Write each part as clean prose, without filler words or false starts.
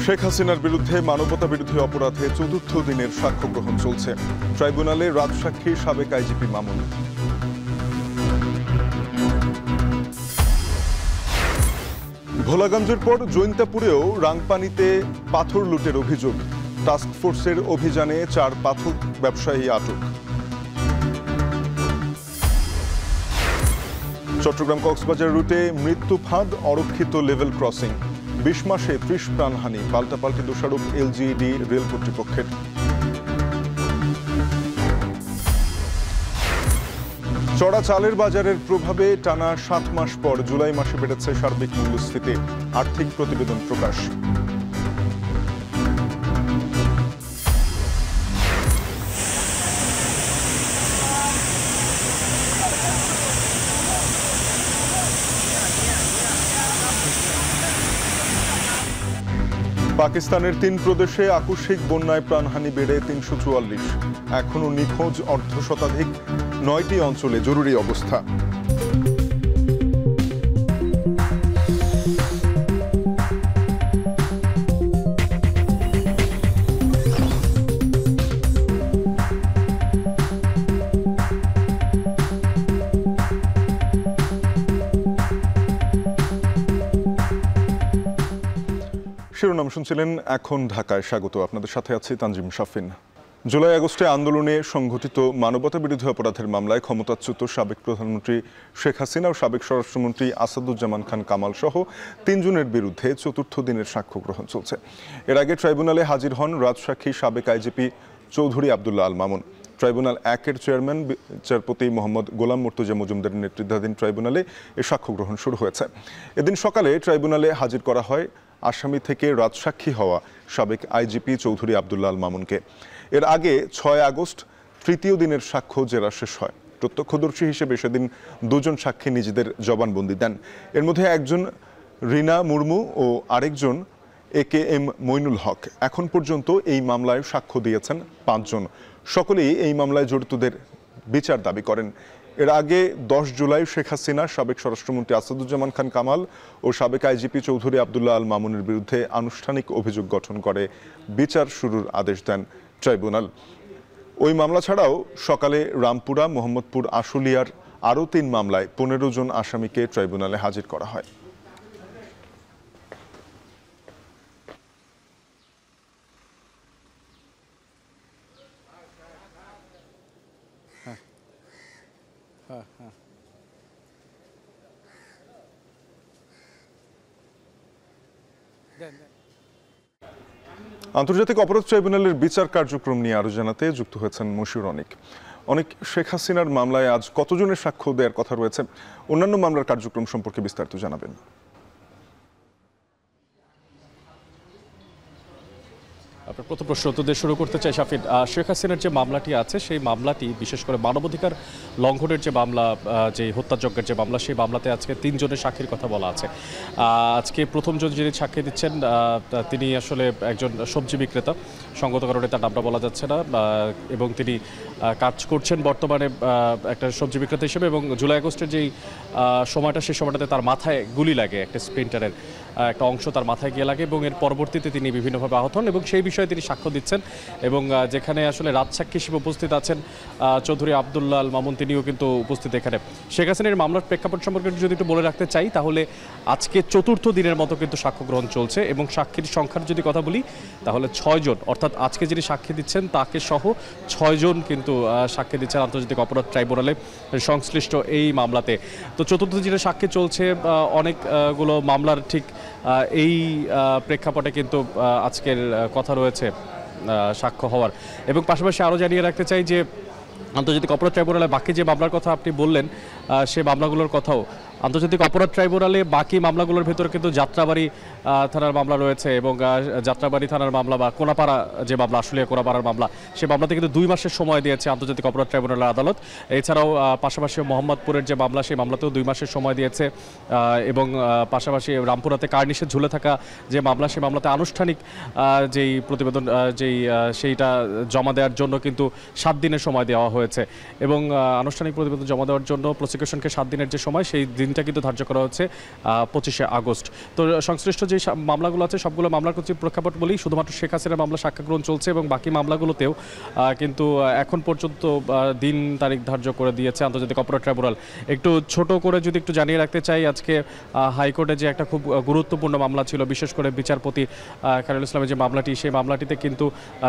শেখ হাসিনার বিরুদ্ধে মানবতা বিরোধী অপরাধে চতুর্থ দিনের সাক্ষ্য গ্রহণ চলছে। ট্রাইব্যুনালে রাজসাক্ষী সাবেক আইজিপি মামুন। ভোলাগঞ্জের পর জৈন্তাপুরেও রাংপানিতে পাথর লুটের অভিযোগ। টাস্কফোর্সের অভিযানে 4 পাথর ব্যবসায়ী আটক। চট্টগ্রাম কক্সবাজার রুটে মৃত্যু ফাঁদ, অরক্ষিত লেভেল ক্রসিং। 20 মাসে 30 প্রাণহানি, পাল্টাপাল্টি দোষারোপ এলজিইডি রেল কর্তৃপক্ষের। চড়া চালের বাজারের প্রভাবে টানা 7 মাস পর জুলাই মাসে বেড়েছে সার্বিক মূল্যস্ফীতি। আর্থিক প্রতিবেদন প্রকাশ। পাকিস্তানের 3 প্রদেশে আকস্মিক বন্যায় প্রাণহানি বেড়ে 344। এখনও নিখোঁজ অর্ধশতাধিক। 9টি অঞ্চলে জরুরি অবস্থা। শিরোনাম শুনছিলেন, এখন ঢাকায় স্বাগত। আপনাদের সাথে আছি তানজিম শাফিন। জুলাই আগস্টে আন্দোলনে সংঘটিত মানবতা বিরোধী অপরাধের মামলায় ক্ষমতাচ্যুত সাবেক প্রধানমন্ত্রী শেখ হাসিনা ও সাবেক স্বরাষ্ট্রমন্ত্রী আসাদুজ্জামান খান কামাল সহ 3 জনের বিরুদ্ধে চতুর্থ দিনের সাক্ষ্য গ্রহণ চলছে। এর আগে ট্রাইব্যুনালে হাজির হন রাজসাক্ষী সাবেক IGP Chowdhury Abdullah Al Mamun. Tribunal 1-এর chairman বিচারপতি মোহাম্মদ গোলাম মুর্তজা মজুমদারের নেতৃত্বাধীন ট্রাইব্যুনালে এ সাক্ষ্য গ্রহণ শুরু হয়েছে। এদিন সকালে ট্রাইব্যুনালে হাজির করা হয় আসামি থেকে রাজসাক্ষী হওয়া সাবেক আইজিপি চৌধুরী আবদুল্লাহ আল মামুনকে। এর আগে 6 আগস্ট তৃতীয় দিনের সাক্ষ্য জেরা শেষ হয়। প্রত্যক্ষদর্শী হিসেবে সেদিন 2 জন সাক্ষী নিজেদের জবানবন্দি দেন। এর মধ্যে একজন রিনা মুর্মু ও আরেকজন AKM মইনুল হক। এখন পর্যন্ত এই মামলায় সাক্ষ্য দিয়েছেন 5 জন। সকলেই এই মামলায় জড়িতদের বিচার দাবি করেন। এর আগে 10 জুলাই শেখ হাসিনা, সাবেক স্বরাষ্ট্রমন্ত্রী আসাদুজ্জামান খান কামাল ও সাবেক আইজিপি চৌধুরী আবদুল্লাহ আল মামুনের বিরুদ্ধে আনুষ্ঠানিক অভিযোগ গঠন করে বিচার শুরুর আদেশ দেন ট্রাইব্যুনাল। ওই মামলা ছাড়াও সকালে রামপুরা, মোহাম্মদপুর, আশুলিয়ার আরও 3 মামলায় 15 জন আসামিকে ট্রাইব্যুনালে হাজির করা হয়। আন্তর্জাতিক অপরাধ ট্রাইব্যুনালের বিচার কার্যক্রম নিয়ে আরো জানাতে যুক্ত হয়েছেন মশিউর অনিক। অনেক, শেখ হাসিনার মামলায় আজ কতজনের সাক্ষ্য দেওয়ার কথা রয়েছে? অন্যান্য মামলার কার্যক্রম সম্পর্কে বিস্তারিত জানাবেন। আপনার প্রথম প্রশ্ন উত্তর দিয়ে শুরু করতে চাই শাফিন। শেখ হাসিনার যে মামলাটি আছে সেই মামলাটি বিশেষ করে মানবাধিকার লঙ্ঘনের যে মামলা, যে হত্যাযজ্ঞের যে মামলা, সেই মামলাতে আজকে 3 জনের সাক্ষীর কথা বলা আছে। আজকে প্রথম জন যিনি সাক্ষী দিচ্ছেন তিনি আসলে একজন সবজি বিক্রেতা, সঙ্গত কারণে তার নামটা বলা যাচ্ছে না, এবং তিনি কাজ করছেন বর্তমানে একটা সবজি বিক্রেতা হিসেবে। এবং জুলাই আগস্টের যেই সময়টা, সেই সময়টাতে তার মাথায় গুলি লাগে, একটা স্প্রিন্টারের একটা অংশ তার মাথায় গিয়ে লাগে এবং এর পরবর্তীতে তিনি বিভিন্নভাবে আহত হন এবং সেই বিষয়ে তিনি সাক্ষ্য দিচ্ছেন। এবং যেখানে আসলে রাজসাক্ষী হিসেবে উপস্থিত আছেন চৌধুরী আবদুল্লাহ আল মামুন, তিনিও কিন্তু উপস্থিত এখানে। শেখ হাসিনার মামলার প্রেক্ষাপট সম্পর্কে যদি একটু বলে রাখতে চাই, তাহলে আজকে চতুর্থ দিনের মতো কিন্তু সাক্ষ্য গ্রহণ চলছে এবং সাক্ষীর সংখ্যার যদি কথা বলি তাহলে 6 জন, অর্থাৎ আজকে যিনি সাক্ষী দিচ্ছেন তাকে সহ 6 জন কিন্তু সাক্ষী দিচ্ছেন আন্তর্জাতিক অপরাধ ট্রাইব্যুনালে সংশ্লিষ্ট এই মামলাতে। তো চতুর্থ দিনের সাক্ষী চলছে অনেকগুলো মামলার, ঠিক এই প্রেক্ষাপটে কিন্তু আজকের কথা রয়েছে সাক্ষ্য হওয়ার। এবং পাশাপাশি আরও জানিয়ে রাখতে চাই যে আন্তর্জাতিক অপরাধ ট্রাইব্যুনালে বাকি যে মামলার কথা আপনি বললেন, সে মামলাগুলোর কথাও আন্তর্জাতিক অপরাধ ট্রাইব্যুনালে বাকি মামলাগুলোর ভেতরে কিন্তু যাত্রাবাড়ি থানার মামলা রয়েছে এবং যাত্রাবাড়ি থানার মামলা বা কোনাপাড়া যে মামলা, আশুলিয়া কোনাপাড়ার মামলা, সেই মামলাতে কিন্তু 2 মাসের সময় দিয়েছে আন্তর্জাতিক অপরাধ ট্রাইব্যুনালের আদালত। এছাড়াও পাশাপাশি মোহাম্মদপুরের যে মামলা, সেই মামলাতেও 2 মাসের সময় দিয়েছে। এবং পাশাপাশি রামপুরাতে কার্নিশে ঝুলে থাকা যে মামলা, সেই মামলাতে আনুষ্ঠানিক যেই প্রতিবেদন সেইটা জমা দেওয়ার জন্য কিন্তু 7 দিনের সময় দেওয়া হয়েছে এবং আনুষ্ঠানিক প্রতিবেদন জমা দেওয়ার জন্য প্রসিকিউশনকে 7 দিনের যে সময়, সেই দিনটা কিন্তু ধার্য করা হচ্ছে 25শে আগস্ট। তো সংশ্লিষ্ট যে মামলাগুলো আছে সবগুলো মামলার কিছু প্রেক্ষাপট বলি, শুধুমাত্র শেখ হাসিনার মামলা সাক্ষ্য গ্রহণ চলছে এবং বাকি মামলাগুলোতেও কিন্তু এখন পর্যন্ত দিন তারিখ ধার্য করে দিয়েছে আন্তর্জাতিক অপরাধ ট্রাইব্যুনাল। একটু ছোট করে যদি একটু জানিয়ে রাখতে চাই, আজকে হাইকোর্টে যে একটা খুব গুরুত্বপূর্ণ মামলা ছিল, বিশেষ করে বিচারপতি খায়রুল ইসলামের যে মামলাটি, সেই মামলাটিতে কিন্তু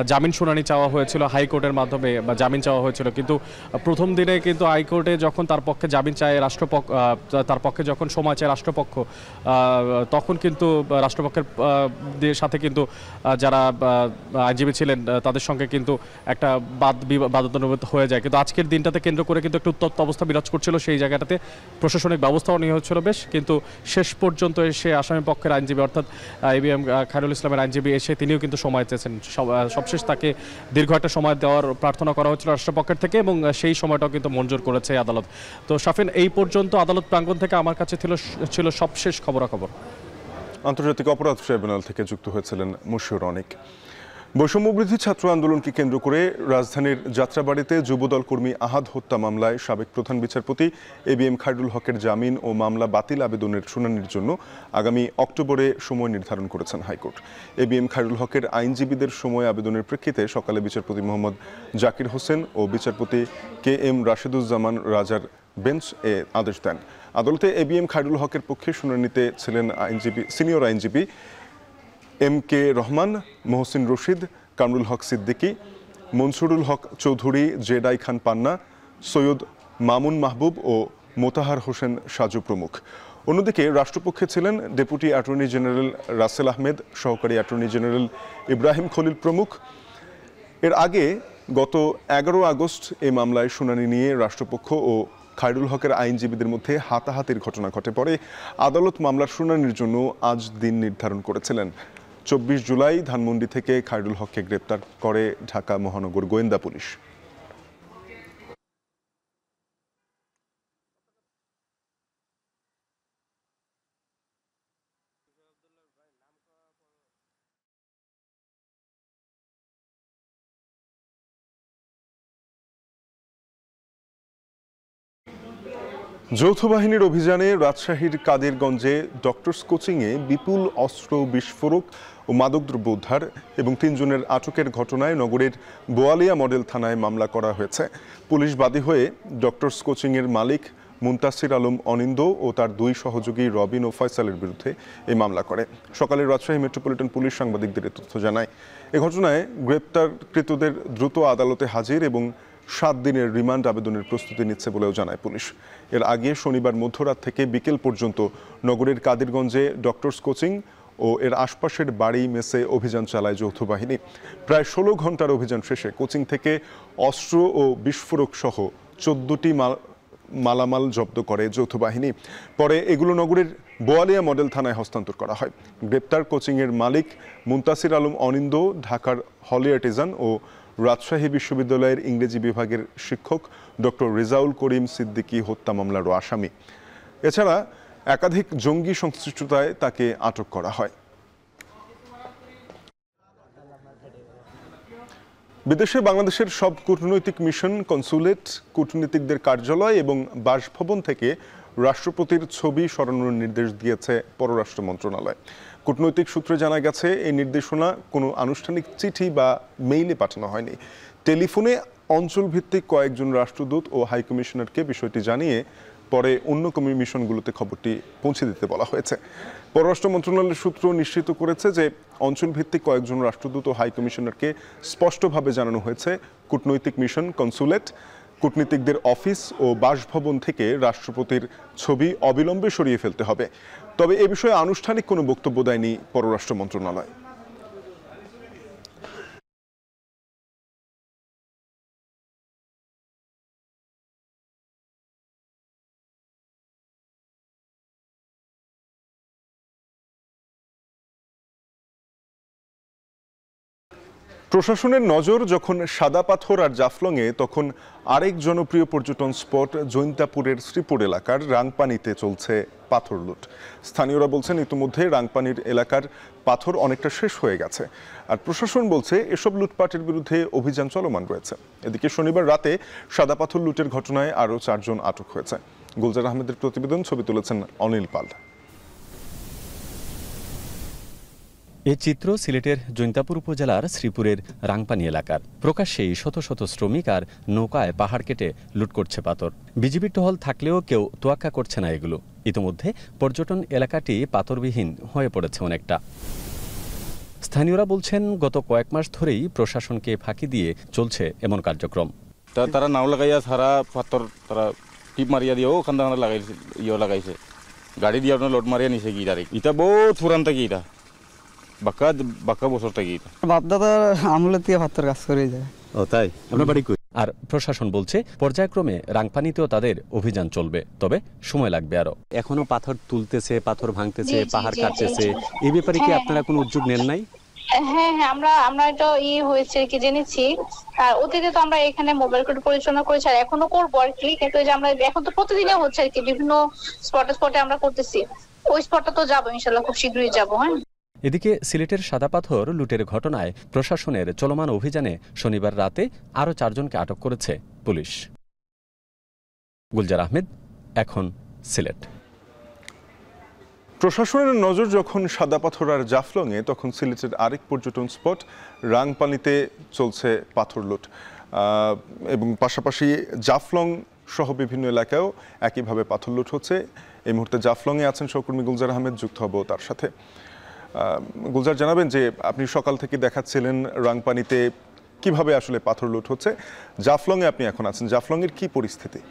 জামিন শুনানি চাওয়া হয়েছিল হাইকোর্টের মাধ্যমে, বা জামিন চাওয়া হয়েছিল। কিন্তু প্রথম দিনে কিন্তু হাইকোর্টে যখন তার পক্ষে জামিন চায় রাষ্ট্রপক্ষ, তার পক্ষে যখন সময় চায় রাষ্ট্রপক্ষ, তখন কিন্তু রাষ্ট্রপক্ষের সাথে কিন্তু যারা আইনজীবী ছিলেন তাদের সঙ্গে কিন্তু একটা বাদবিবাদ হয়ে যায়। কিন্তু আজকের দিনটাতে কেন্দ্র করে কিন্তু একটু উত্তপ্ত অবস্থা বিরাজ করছিল সেই জায়গাটাতে। প্রশাসনিক ব্যবস্থাও নেওয়া হচ্ছিল বেশ, কিন্তু শেষ পর্যন্ত এসে আসামি পক্ষের আইনজীবী অর্থাৎ এবিএম খায়রুল ইসলামের আইনজীবী এসে তিনিও কিন্তু সময় চেয়েছেন। সবশেষ তাকে দীর্ঘ একটা সময় দেওয়ার প্রার্থনা করা হচ্ছিল রাষ্ট্রপক্ষের থেকে, এবং সেই সময়টাও কিন্তু মঞ্জুর করেছে আদালত। তো শাফিন, এই পর্যন্ত আদালত প্রাঙ্গণ থেকে আমার কাছে ছিল সবশেষ খবরাখবর। আন্তর্জাতিক অপরাধ ট্রাইব্যুনাল থেকে যুক্ত হয়েছিলেন মুশিউর অনিক। বৈষম্যবৃদ্ধি ছাত্র আন্দোলনকে কেন্দ্র করে রাজধানীর যাত্রাবাড়িতে যুবদল কর্মী আহাদ হত্যা মামলায় সাবেক প্রধান বিচারপতি এবিএম খায়রুল হকের জামিন ও মামলা বাতিল আবেদনের শুনানির জন্য আগামী অক্টোবরে সময় নির্ধারণ করেছেন হাইকোর্ট। এবিএম খায়রুল হকের আইনজীবীদের সময় আবেদনের প্রেক্ষিতে সকালে বিচারপতি মোহাম্মদ জাকির হোসেন ও বিচারপতি KM রাশেদুজ্জামান রাজার বেঞ্চ আদেশ দেন। আদালতে এবিএম খায়রুল হকের পক্ষে শুনানিতে ছিলেন সিনিয়র আইনজীবী MK রহমান, মহসিন রশিদ, কামরুল হক সিদ্দিকী, মনসুরুল হক চৌধুরী, জেডাই খান পান্না, সৈয়দ মামুন মাহবুব ও মোতাহার হোসেন সাজু প্রমুখ। অন্যদিকে রাষ্ট্রপক্ষে ছিলেন deputy attorney general Russell Ahmed, সহকারী অ্যাটর্নি জেনারেল ইব্রাহিম খলিল প্রমুখ। এর আগে গত 11 আগস্ট এই মামলায় শুনানি নিয়ে রাষ্ট্রপক্ষ ও খায়রুল হকের আইনজীবীদের মধ্যে হাতাহাতির ঘটনা ঘটে। পরে আদালত মামলার শুনানির জন্য আজ দিন নির্ধারণ করেছিলেন। 24 জুলাই ধানমন্ডি থেকে খায়রুল হককে গ্রেপ্তার করে ঢাকা মহানগর গোয়েন্দা পুলিশ। যৌথ বাহিনীর অভিযানে রাজশাহীর কাদেরগঞ্জে ডক্টরস কোচিংয়ে বিপুল অস্ত্র, বিস্ফোরক ও মাদকদ্রব্য উদ্ধার এবং 3 জনের আটকের ঘটনায় নগরের বোয়ালিয়া মডেল থানায় মামলা করা হয়েছে। পুলিশ বাদী হয়ে ডক্টরস কোচিংয়ের মালিক মুনতাসির আলম অনিন্দ ও তার 2 সহযোগী রবিন ও ফয়সালের বিরুদ্ধে এই মামলা করে। সকালে রাজশাহী মেট্রোপলিটন পুলিশ সাংবাদিকদের তথ্য জানায়। এ ঘটনায় গ্রেপ্তারকৃতদের দ্রুত আদালতে হাজির এবং 7 দিনের রিমান্ড আবেদনের প্রস্তুতি নিচ্ছে বলেও জানায় পুলিশ। এর আগে শনিবার মধ্যরাত থেকে বিকেল পর্যন্ত নগরের কাদেরগঞ্জে ডক্টরস কোচিং ও এর আশপাশের বাড়ি মেসে অভিযান চালায় যৌথ বাহিনী। প্রায় 16 ঘন্টার অভিযান শেষে কোচিং থেকে অস্ত্র ও বিস্ফোরক সহ 14টি মালামাল জব্দ করে যৌথ বাহিনী। পরে এগুলো নগরের বোয়ালিয়া মডেল থানায় হস্তান্তর করা হয়। গ্রেপ্তার কোচিংয়ের মালিক মুনতাসির আলম অনিন্দ ঢাকার হলি আর্টিজান ও রাজশাহী বিশ্ববিদ্যালয়ের ইংরেজি বিভাগের শিক্ষক ডক্টর রেজাউল করিম সিদ্দিকী হত্যা মামলারও আসামি। এছাড়া একাধিক জঙ্গি সংশ্লিষ্টতায় তাকে আটক করা হয়। বিদেশে বাংলাদেশের সব কূটনৈতিক মিশন, কনসুলেট, কূটনীতিকদের কার্যালয় এবং বাসভবন থেকে রাষ্ট্রপতির ছবি সরানোর নির্দেশ দিয়েছে পররাষ্ট্র মন্ত্রণালয়। কূটনৈতিক সূত্রে জানা গেছে, এই নির্দেশনা কোনো আনুষ্ঠানিক চিঠি বা মেইলে পাঠানো হয়নি। টেলিফোনে অঞ্চলভিত্তিক কয়েকজন রাষ্ট্রদূত ও হাইকমিশনারকে বিষয়টি জানিয়ে পরে অন্য মিশনগুলোতে খবরটি পৌঁছে দিতে বলা হয়েছে। পররাষ্ট্র মন্ত্রণালয়ের সূত্র নিশ্চিত করেছে যে অঞ্চলভিত্তিক কয়েকজন রাষ্ট্রদূত ও হাইকমিশনারকে স্পষ্টভাবে জানানো হয়েছে কূটনৈতিক মিশন, কনসুলেট, কূটনীতিকদের অফিস ও বাসভবন থেকে রাষ্ট্রপতির ছবি অবিলম্বে সরিয়ে ফেলতে হবে। তবে এ বিষয়ে আনুষ্ঠানিক কোনো বক্তব্য দেয়নি পররাষ্ট্র মন্ত্রণালয়। প্রশাসনের নজর যখন সাদা পাথর আর জাফলংয়ে, তখন আরেক জনপ্রিয় পর্যটন স্পট জৈন্তাপুরের শ্রীপুর এলাকার রাংপানিতে চলছে পাথর লুট। স্থানীয়রা বলছেন ইতিমধ্যে রাংপানির এলাকার পাথর অনেকটা শেষ হয়ে গেছে, আর প্রশাসন বলছে এসব লুটপাটের বিরুদ্ধে অভিযান চলমান রয়েছে। এদিকে শনিবার রাতে সাদা পাথর লুটের ঘটনায় আরও 4 জন আটক হয়েছে। গুলজার আহমেদের প্রতিবেদন, ছবি তুলেছেন অনিল পাল। এই চিত্র সিলেটের জৈন্তাপুর উপজেলার শ্রীপুরের রাংপানি এলাকার। প্রকাশ্যেই শত শত শ্রমিক আর নৌকায় পাহাড় কেটে লুট করছে পাথর। বিজিবির টহল থাকলেও কেউ তোয়াক্কা করছে না এগুলো। ইতিমধ্যে পর্যটন এলাকাটি পাথরবিহীন হয়ে পড়েছে অনেকটা। স্থানীয়রা বলছেন, গত কয়েক মাস ধরেই প্রশাসনকে ফাঁকি দিয়ে চলছে এমন কার্যক্রম। তারা নাও লাগাইয়া সারা পাথর তারা টিপ মারিয়া দিয়েও ওখান থেকে লাগাইছে, লাগাইছে গাড়ি দিয়ে আপনার লোড মারিয়া নিছে কি ডাইরেক্ট। এটা বহুত পুরান থেকে এটা বাক্কা বছর থেকে এটা বাপদাদার আমলের থেকে পাথর কাজ করে যায়। ও তাই? আপনার বাড়ি কই? আর প্রশাসন বলছে পর্যায়ক্রমে রাংপানিতেও তাদের অভিযান চলবে, তবে সময় লাগবে আরো। এখনো পাথর তুলতেছে, পাথর ভাঙতেছে, পাহাড় কাটতেছে, এই ব্যাপারে কি আপনারা কোনো উদ্যোগ নেন নাই? হ্যাঁ, আমরা এটা হয়েছে কি জেনেছি। আর অতীতে তো আমরা এখানে মোবাইল কোর্ট পরিচালনা করেছি, আর এখনো করবো আর কি। কিন্তু যে আমরা এখন তো প্রতিদিনই হচ্ছে আর কি, বিভিন্ন স্পটে আমরা করতেছি। ওই স্পটটা তো যাবো ইনশাল্লাহ, খুব শীঘ্রই যাবো। হ্যাঁ। এদিকে সিলেটের সাদা পাথর লুটের ঘটনায় প্রশাসনের চলমান অভিযানে শনিবার রাতে আরও 4 জনকে আটক করেছে পুলিশ। গুলজার আহমেদ, এখন সিলেট। প্রশাসনের নজর যখন সাদা পাথর আর জাফলংয়ে, তখন সিলেটের আরেক পর্যটন স্পট রাংপানিতে চলছে পাথর লুট, এবং পাশাপাশি জাফলং সহ বিভিন্ন এলাকায়ও একইভাবে পাথর লুট হচ্ছে। এই মুহূর্তে জাফলংয়ে আছেন সহকর্মী গুলজার আহমেদ, যুক্ত হব তার সাথে। গুলজার, জানাবেন যে আপনি সকাল থেকে দেখাচ্ছিলেন রাংপানিতে কিভাবে আসলে পাথর লুট হচ্ছে, জাফলংয়ে আপনি এখন আছেন, জাফলংয়ের কি পরিস্থিতি?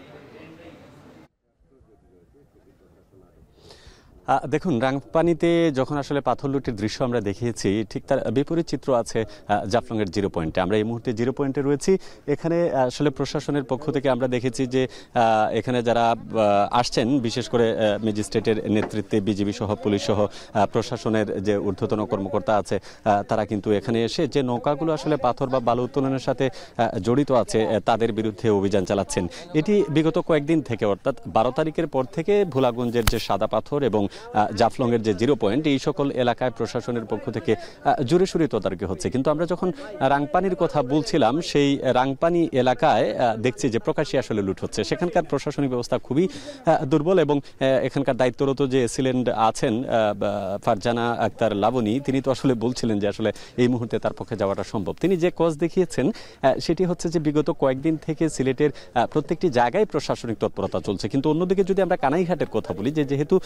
দেখুন, রাংপানিতে যখন আসলে পাথর লুটের দৃশ্য আমরা দেখিয়েছি, ঠিক তার বিপরীত চিত্র আছে জাফলংয়ের 0 পয়েন্টে। আমরা এই মুহূর্তে 0 পয়েন্টে রয়েছি। এখানে আসলে প্রশাসনের পক্ষ থেকে আমরা দেখেছি যে এখানে যারা আসছেন, বিশেষ করে ম্যাজিস্ট্রেটের নেতৃত্বে বিজিবি সহ পুলিশ সহ প্রশাসনের যে ঊর্ধ্বতন কর্মকর্তা আছে, তারা কিন্তু এখানে এসে যে নৌকাগুলো আসলে পাথর বা বালু উত্তোলনের সাথে জড়িত আছে তাদের বিরুদ্ধে অভিযান চালাচ্ছেন। এটি বিগত কয়েকদিন থেকে, অর্থাৎ 12 তারিখের পর থেকে ভোলাগঞ্জের যে সাদা পাথর এবং জাফলংয়ের যে 0 পয়েন্ট, এই সকল এলাকায় প্রশাসনের পক্ষ থেকে জোরে সোরে তদারকি হচ্ছে। কিন্তু আমরা যখন রাংপানির কথা বলছিলাম, সেই রাংপানি এলাকায় দেখছি যে প্রকাশ্যে আসলে লুট হচ্ছে। সেখানকার প্রশাসনিক ব্যবস্থা খুবই দুর্বল, এবং এখানকার দায়িত্বরত যে সিলেন্ড আছেন ফারজানা আক্তার লাবণী, তিনি তো আসলে বলছিলেন যে আসলে এই মুহূর্তে তার পক্ষে যাওয়াটা সম্ভব। তিনি যে কজ দেখিয়েছেন সেটি হচ্ছে যে বিগত কয়েকদিন থেকে সিলেটের প্রত্যেকটি জায়গায় প্রশাসনিক তৎপরতা চলছে। কিন্তু অন্যদিকে যদি আমরা কানাইঘাটের কথা বলি, যে যেহেতু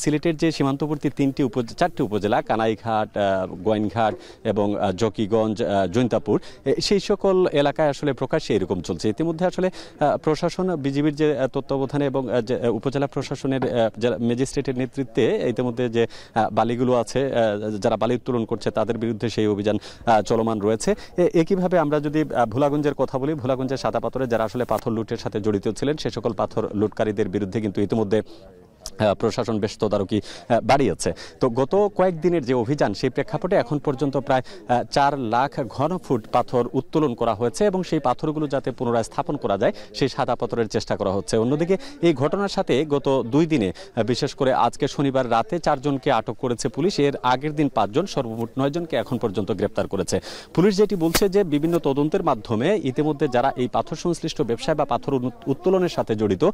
সিলেটের যে সীমান্তবর্তী 4টি উপজেলা, কানাইঘাট, গোয়াইনঘাট এবং জকিগঞ্জ, জৈন্তাপুর, সেই সকল এলাকায় আসলে প্রকাশ্যে এরকম চলছে। ইতিমধ্যে আসলে প্রশাসন, বিজিবির যে তত্ত্বাবধানে এবং উপজেলা প্রশাসনের ম্যাজিস্ট্রেটের নেতৃত্বে ইতিমধ্যে যে বালিগুলো আছে, যারা বালি উত্তোলন করছে, তাদের বিরুদ্ধে সেই অভিযান চলমান রয়েছে। একইভাবে আমরা যদি ভোলাগঞ্জের কথা বলি, ভোলাগঞ্জের সাদা পাথরে যারা আসলে পাথর লুটের সাথে জড়িত ছিলেন, সে সকল পাথর লুটকারীদের বিরুদ্ধে কিন্তু ইতিমধ্যে প্রশাসন বেশ তদারকি বাড়িয়েছে। তো গত কয়েকদিনের যে অভিযান, সেই প্রেক্ষাপটে এখন পর্যন্ত প্রায় 4 লাখ ঘনফুট পাথর উত্তোলন করা হয়েছে, এবং সেই পাথরগুলো যাতে পুনরায় স্থাপন করা যায় সেই সাদা পাথরের চেষ্টা করা হচ্ছে। অন্যদিকে এই ঘটনার সাথে গত 2 দিনে, বিশেষ করে আজকে শনিবার রাতে 4 জনকে আটক করেছে পুলিশ। এর আগের দিন 5 জন, সর্বমোট 9 জনকে এখন পর্যন্ত গ্রেপ্তার করেছে পুলিশ। যেটি বলছে যে বিভিন্ন তদন্তের মাধ্যমে ইতিমধ্যে যারা এই পাথর সংশ্লিষ্ট ব্যবসায় বা পাথর উত্তোলনের সাথে জড়িত,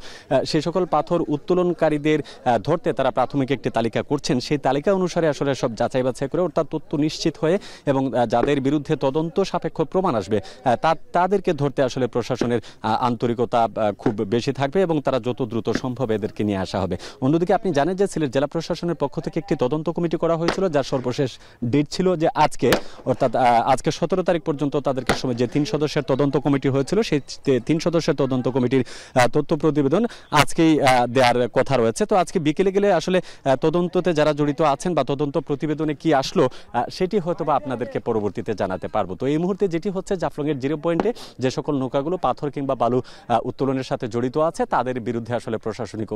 সেই সকল পাথর উত্তোলনকারীদের ধরতে তারা প্রাথমিক একটি তালিকা করছেন। সেই তালিকা অনুসারে আসলে সব যাচাই বাছাই করে, অর্থাৎ তথ্য নিশ্চিত হয়ে এবং যাদের বিরুদ্ধে তদন্ত সাপেক্ষ প্রমাণ আসবে, তাদেরকে ধরতে আসলে প্রশাসনের আন্তরিকতা খুব বেশি থাকবে, এবং তারা যত দ্রুত সম্ভব এদেরকে নিয়ে আসা হবে। অন্যদিকে আপনি জানেন যে সিলেট জেলা প্রশাসনের পক্ষ থেকে একটি তদন্ত কমিটি করা হয়েছিল, যার সর্বশেষ ডেট ছিল যে আজকে, অর্থাৎ আজকে 17 তারিখ পর্যন্ত তাদেরকে সময়, যে 3 সদস্যের তদন্ত কমিটি হয়েছিল, সেই 3 সদস্যের তদন্ত কমিটির তথ্য প্রতিবেদন আজকেই দেওয়ার কথা রয়েছে। তো আজকে বিকেলে গেলে আসলে তদন্ততে যারা জড়িত আছেন বা তদন্ত প্রতিবেদনে কি আসলো, সেটি হয়তো বা আপনাদেরকে পরবর্তীতে জানাতে পারবো। তো এই মুহূর্তে যেটি হচ্ছে, জাফলংয়ের 0 পয়েন্টে যে সকল নৌকাগুলো পাথর কিংবা বালু উত্তোলনের সাথে জড়িত আছে, তাদের বিরুদ্ধে আসলে প্রশাসনিক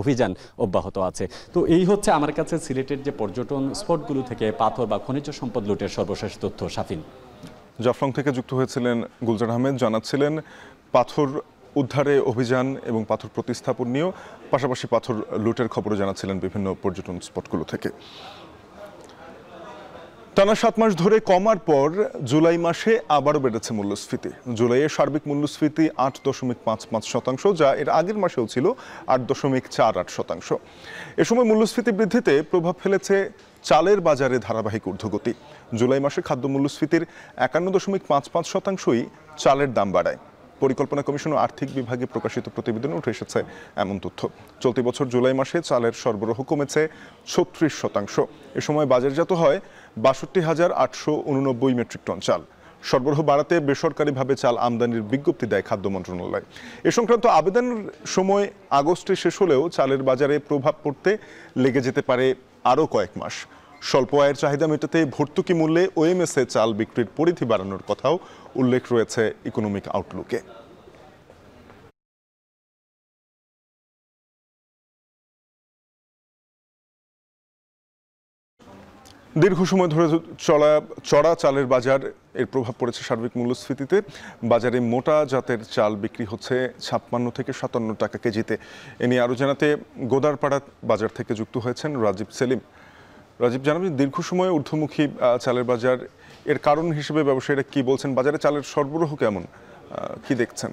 অভিযান অব্যাহত আছে। তো এই হচ্ছে আমার কাছে সিলেটের যে পর্যটন স্পটগুলো থেকে পাথর বা খনিজ সম্পদ লুটের সর্বশেষ তথ্য। শাফিন, জাফলং থেকে যুক্ত হয়েছিলেন গুলজার আহমেদ, জানাচ্ছিলেন পাথর উদ্ধারে অভিযান এবং পাথর প্রতিস্থাপন নিয়েও, পাশাপাশি পাথর লুটের খবরও জানাচ্ছিলেন বিভিন্ন পর্যটন স্পটগুলো থেকে। টানা 7 মাস ধরে কমার পর জুলাই মাসে আবারও বেড়েছে মূল্যস্ফীতি। জুলাইয়ে সার্বিক মূল্যস্ফীতি 8.55%, যা এর আগের মাসেও ছিল 8.48%। এ সময় মূল্যস্ফীতি বৃদ্ধিতে প্রভাব ফেলেছে চালের বাজারে ধারাবাহিক ঊর্ধ্বগতি। জুলাই মাসে খাদ্য মূল্যস্ফীতির 51.55%ই চালের দাম বাড়ায়। পরিকল্পনা কমিশন ও আর্থিক বিভাগে প্রকাশিত প্রতিবেদনে উঠে এসেছে এমন তথ্য। চলতি বছর জুলাই মাসে চালের সরবরাহ কমেছে 36%। এ সময় বাজারজাত হয় 62,889 মেট্রিক টন চাল। সরবরাহ বাড়াতে বেসরকারিভাবে চাল আমদানির বিজ্ঞপ্তি দেয় খাদ্য মন্ত্রণালয়। এ সংক্রান্ত আবেদনের সময় আগস্টে শেষ হলেও চালের বাজারে প্রভাব পড়তে লেগে যেতে পারে আরও কয়েক মাস। স্বল্প আয়ের চাহিদা মেটাতে ভর্তুকি মূল্যে ওএমএসে চাল বিক্রির পরিধি বাড়ানোর কথাও উল্লেখ রয়েছে ইকোনমিক আউটলুকে। দীর্ঘ সময় ধরে চড়া চালের বাজার এর প্রভাব পড়েছে সার্বিক মূল্যস্ফীতিতে। বাজারে মোটা জাতের চাল বিক্রি হচ্ছে 56 থেকে 57 টাকা কেজিতে। এ নিয়ে আরও জানাতে গোদারপাড়া বাজার থেকে যুক্ত হয়েছেন রাজীব সেলিম। রাজীব, জানাবেন দীর্ঘ সময় ঊর্ধ্বমুখী চালের বাজার, এর কারণ হিসেবে ব্যবসায়ীরা কি বলছেন? বাজারে চালের সরবরাহ কেমন, কি দেখছেন?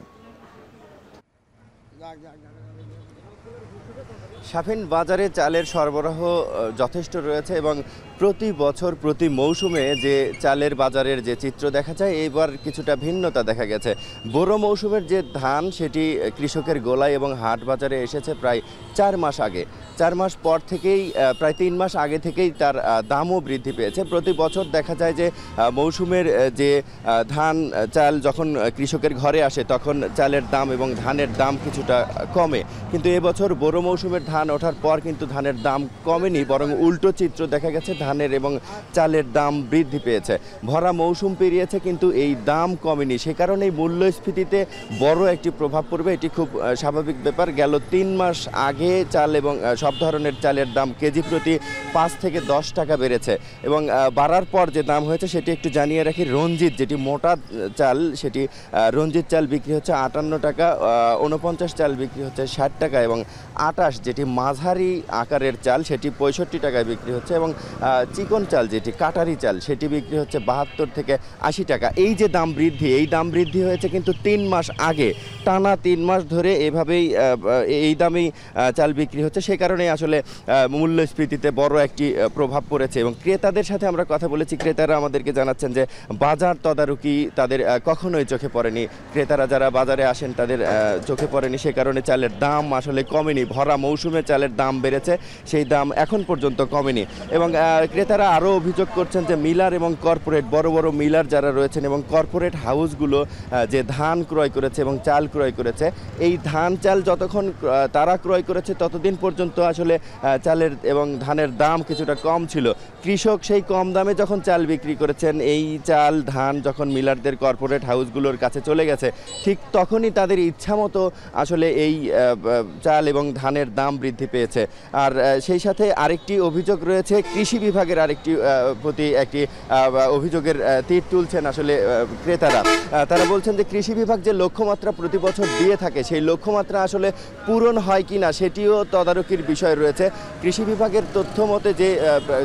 শাফিন, বাজারে চালের সরবরাহ যথেষ্ট রয়েছে এবং প্রতি বছর প্রতি মৌসুমে যে চালের বাজারের যে চিত্র দেখা যায় এবার কিছুটা ভিন্নতা দেখা গেছে। বোরো মৌসুমের যে ধান সেটি কৃষকের গোলায় এবং হাট বাজারে এসেছে প্রায় 4 মাস আগে। 4 মাস পর থেকেই প্রায় 3 মাস আগে থেকেই তার দামও বৃদ্ধি পেয়েছে। প্রতি বছর দেখা যায় যে মৌসুমের যে ধান চাল যখন কৃষকের ঘরে আসে তখন চালের দাম এবং ধানের দাম কিছুটা কমে, কিন্তু এবছর বোরো মৌসুমের ধান ওঠার পর কিন্তু ধানের দাম কমেনি, বরং উল্টো চিত্র দেখা গেছে, ধানের এবং চালের দাম বৃদ্ধি পেয়েছে। ভরা মৌসুম পেরিয়েছে কিন্তু এই দাম কমেনি, সে কারণেই মূল্যস্ফীতিতে বড় একটি প্রভাব পড়বে, এটি খুব স্বাভাবিক ব্যাপার। গেল 3 মাস আগে চাল এবং সব ধরনের চালের দাম কেজি প্রতি 5 থেকে 10 টাকা বেড়েছে এবং বাড়ার পর যে দাম হয়েছে সেটি একটু জানিয়ে রাখি। রঞ্জিত যেটি মোটা চাল, সেটি রঞ্জিত চাল বিক্রি হচ্ছে 58 টাকা, 49 চাল বিক্রি হচ্ছে 60 টাকা এবং 28 যেটি মাঝারি আকারের চাল সেটি 65 টাকায় বিক্রি হচ্ছে এবং চিকন চাল যেটি কাটারি চাল সেটি বিক্রি হচ্ছে 72 থেকে 80 টাকা। এই যে দাম বৃদ্ধি, এই দাম বৃদ্ধি হয়েছে কিন্তু 3 মাস আগে, টানা 3 মাস ধরে এভাবেই এই দামেই চাল বিক্রি হচ্ছে। সে কারণে আসলে মূল্যস্ফীতিতে বড় একটি প্রভাব পড়েছে এবং ক্রেতাদের সাথে আমরা কথা বলেছি। ক্রেতারা আমাদেরকে জানাচ্ছেন যে বাজার তদারকি তাদের কখনোই চোখে পড়েনি। ক্রেতারা যারা বাজারে আসেন তাদের চোখে পড়েনি, সে কারণে চালের দাম আসলে কমেনি। ভরা মৌসুমে চালের দাম বেড়েছে, সেই দাম এখন পর্যন্ত কমেনি এবং ক্রেতারা আরও অভিযোগ করছেন যে মিলার এবং কর্পোরেট, বড় বড় মিলার যারা রয়েছেন এবং কর্পোরেট হাউসগুলো যে ধান ক্রয় করেছে এবং চাল ক্রয় করেছে, এই ধান চাল যতক্ষণ তারা ক্রয় করেছে ততদিন পর্যন্ত আসলে চালের এবং ধানের দাম কিছুটা কম ছিল। কৃষক সেই কম দামে যখন চাল বিক্রি করেছেন, এই চাল ধান যখন মিলারদের কর্পোরেট হাউসগুলোর কাছে চলে গেছে, ঠিক তখনই তাদের ইচ্ছা মতো আসলে এই চাল এবং ধানের দাম বৃদ্ধি পেয়েছে। আর সেই সাথে আরেকটি অভিযোগ রয়েছে, কৃষি বিভাগের আরেকটি প্রতি একটি অভিযোগের তীর তুলছেন আসলে ক্রেতারা। তারা বলছেন যে কৃষি বিভাগ যে লক্ষ্যমাত্রা প্রতি বছর দিয়ে থাকে সেই লক্ষ্যমাত্রা আসলে পূরণ হয় কিনা সেটিও তদারকির বিষয় রয়েছে। কৃষি বিভাগের তথ্য মতে যে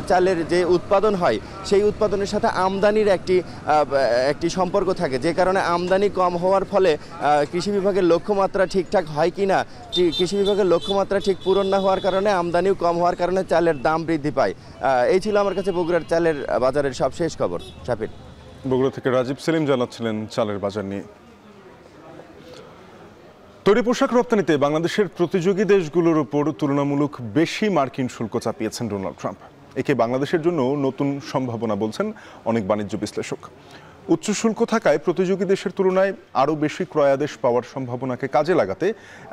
চালের যে উৎপাদন হয় সেই উৎপাদনের সাথে আমদানির একটি সম্পর্ক থাকে, যে কারণে আমদানি কম হওয়ার ফলে কৃষি বিভাগের লক্ষ্যমাত্রা ঠিকঠাক হয় কিনা, কৃষি বিভাগের লক্ষ্যমাত্রা ঠিক পূরণ না হওয়ার কারণে আমদানিও কম হওয়ার কারণে চালের দাম বৃদ্ধি পায়। এই ছিল আমার কাছে বগুড়ার চালের বাজারের সবশেষ খবর। শাফিন, বগুড়া থেকে রাজীব সেলিম জানাচ্ছিলেন চালের বাজার নিয়ে। তৈরি পোশাক রপ্তানিতে বাংলাদেশের প্রতিযোগী দেশগুলোর উপর তুলনামূলক বেশি মার্কিন শুল্ক চাপিয়েছেন ডোনাল্ড ট্রাম্প। একে বাংলাদেশের জন্য নতুন সম্ভাবনা বলছেন অনেক বাণিজ্য বিশ্লেষক। উচ্চ শুল্ক থাকায় প্রতিযোগী দেশের তুলনায় আরও বেশি ক্রয়াদেশ পাওয়ার সম্ভাবনাকে কাজে লাগাতে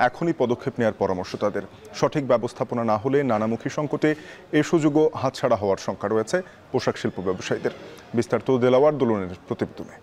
এখনই পদক্ষেপ নেওয়ার পরামর্শ তাদের। সঠিক ব্যবস্থাপনা না হলে নানামুখী সংকটে এ সুযোগও হাতছাড়া হওয়ার শঙ্কা রয়েছে পোশাক শিল্প ব্যবসায়ীদের। বিস্তারিত দেলাওয়ার দোলনের প্রতিবেদনে।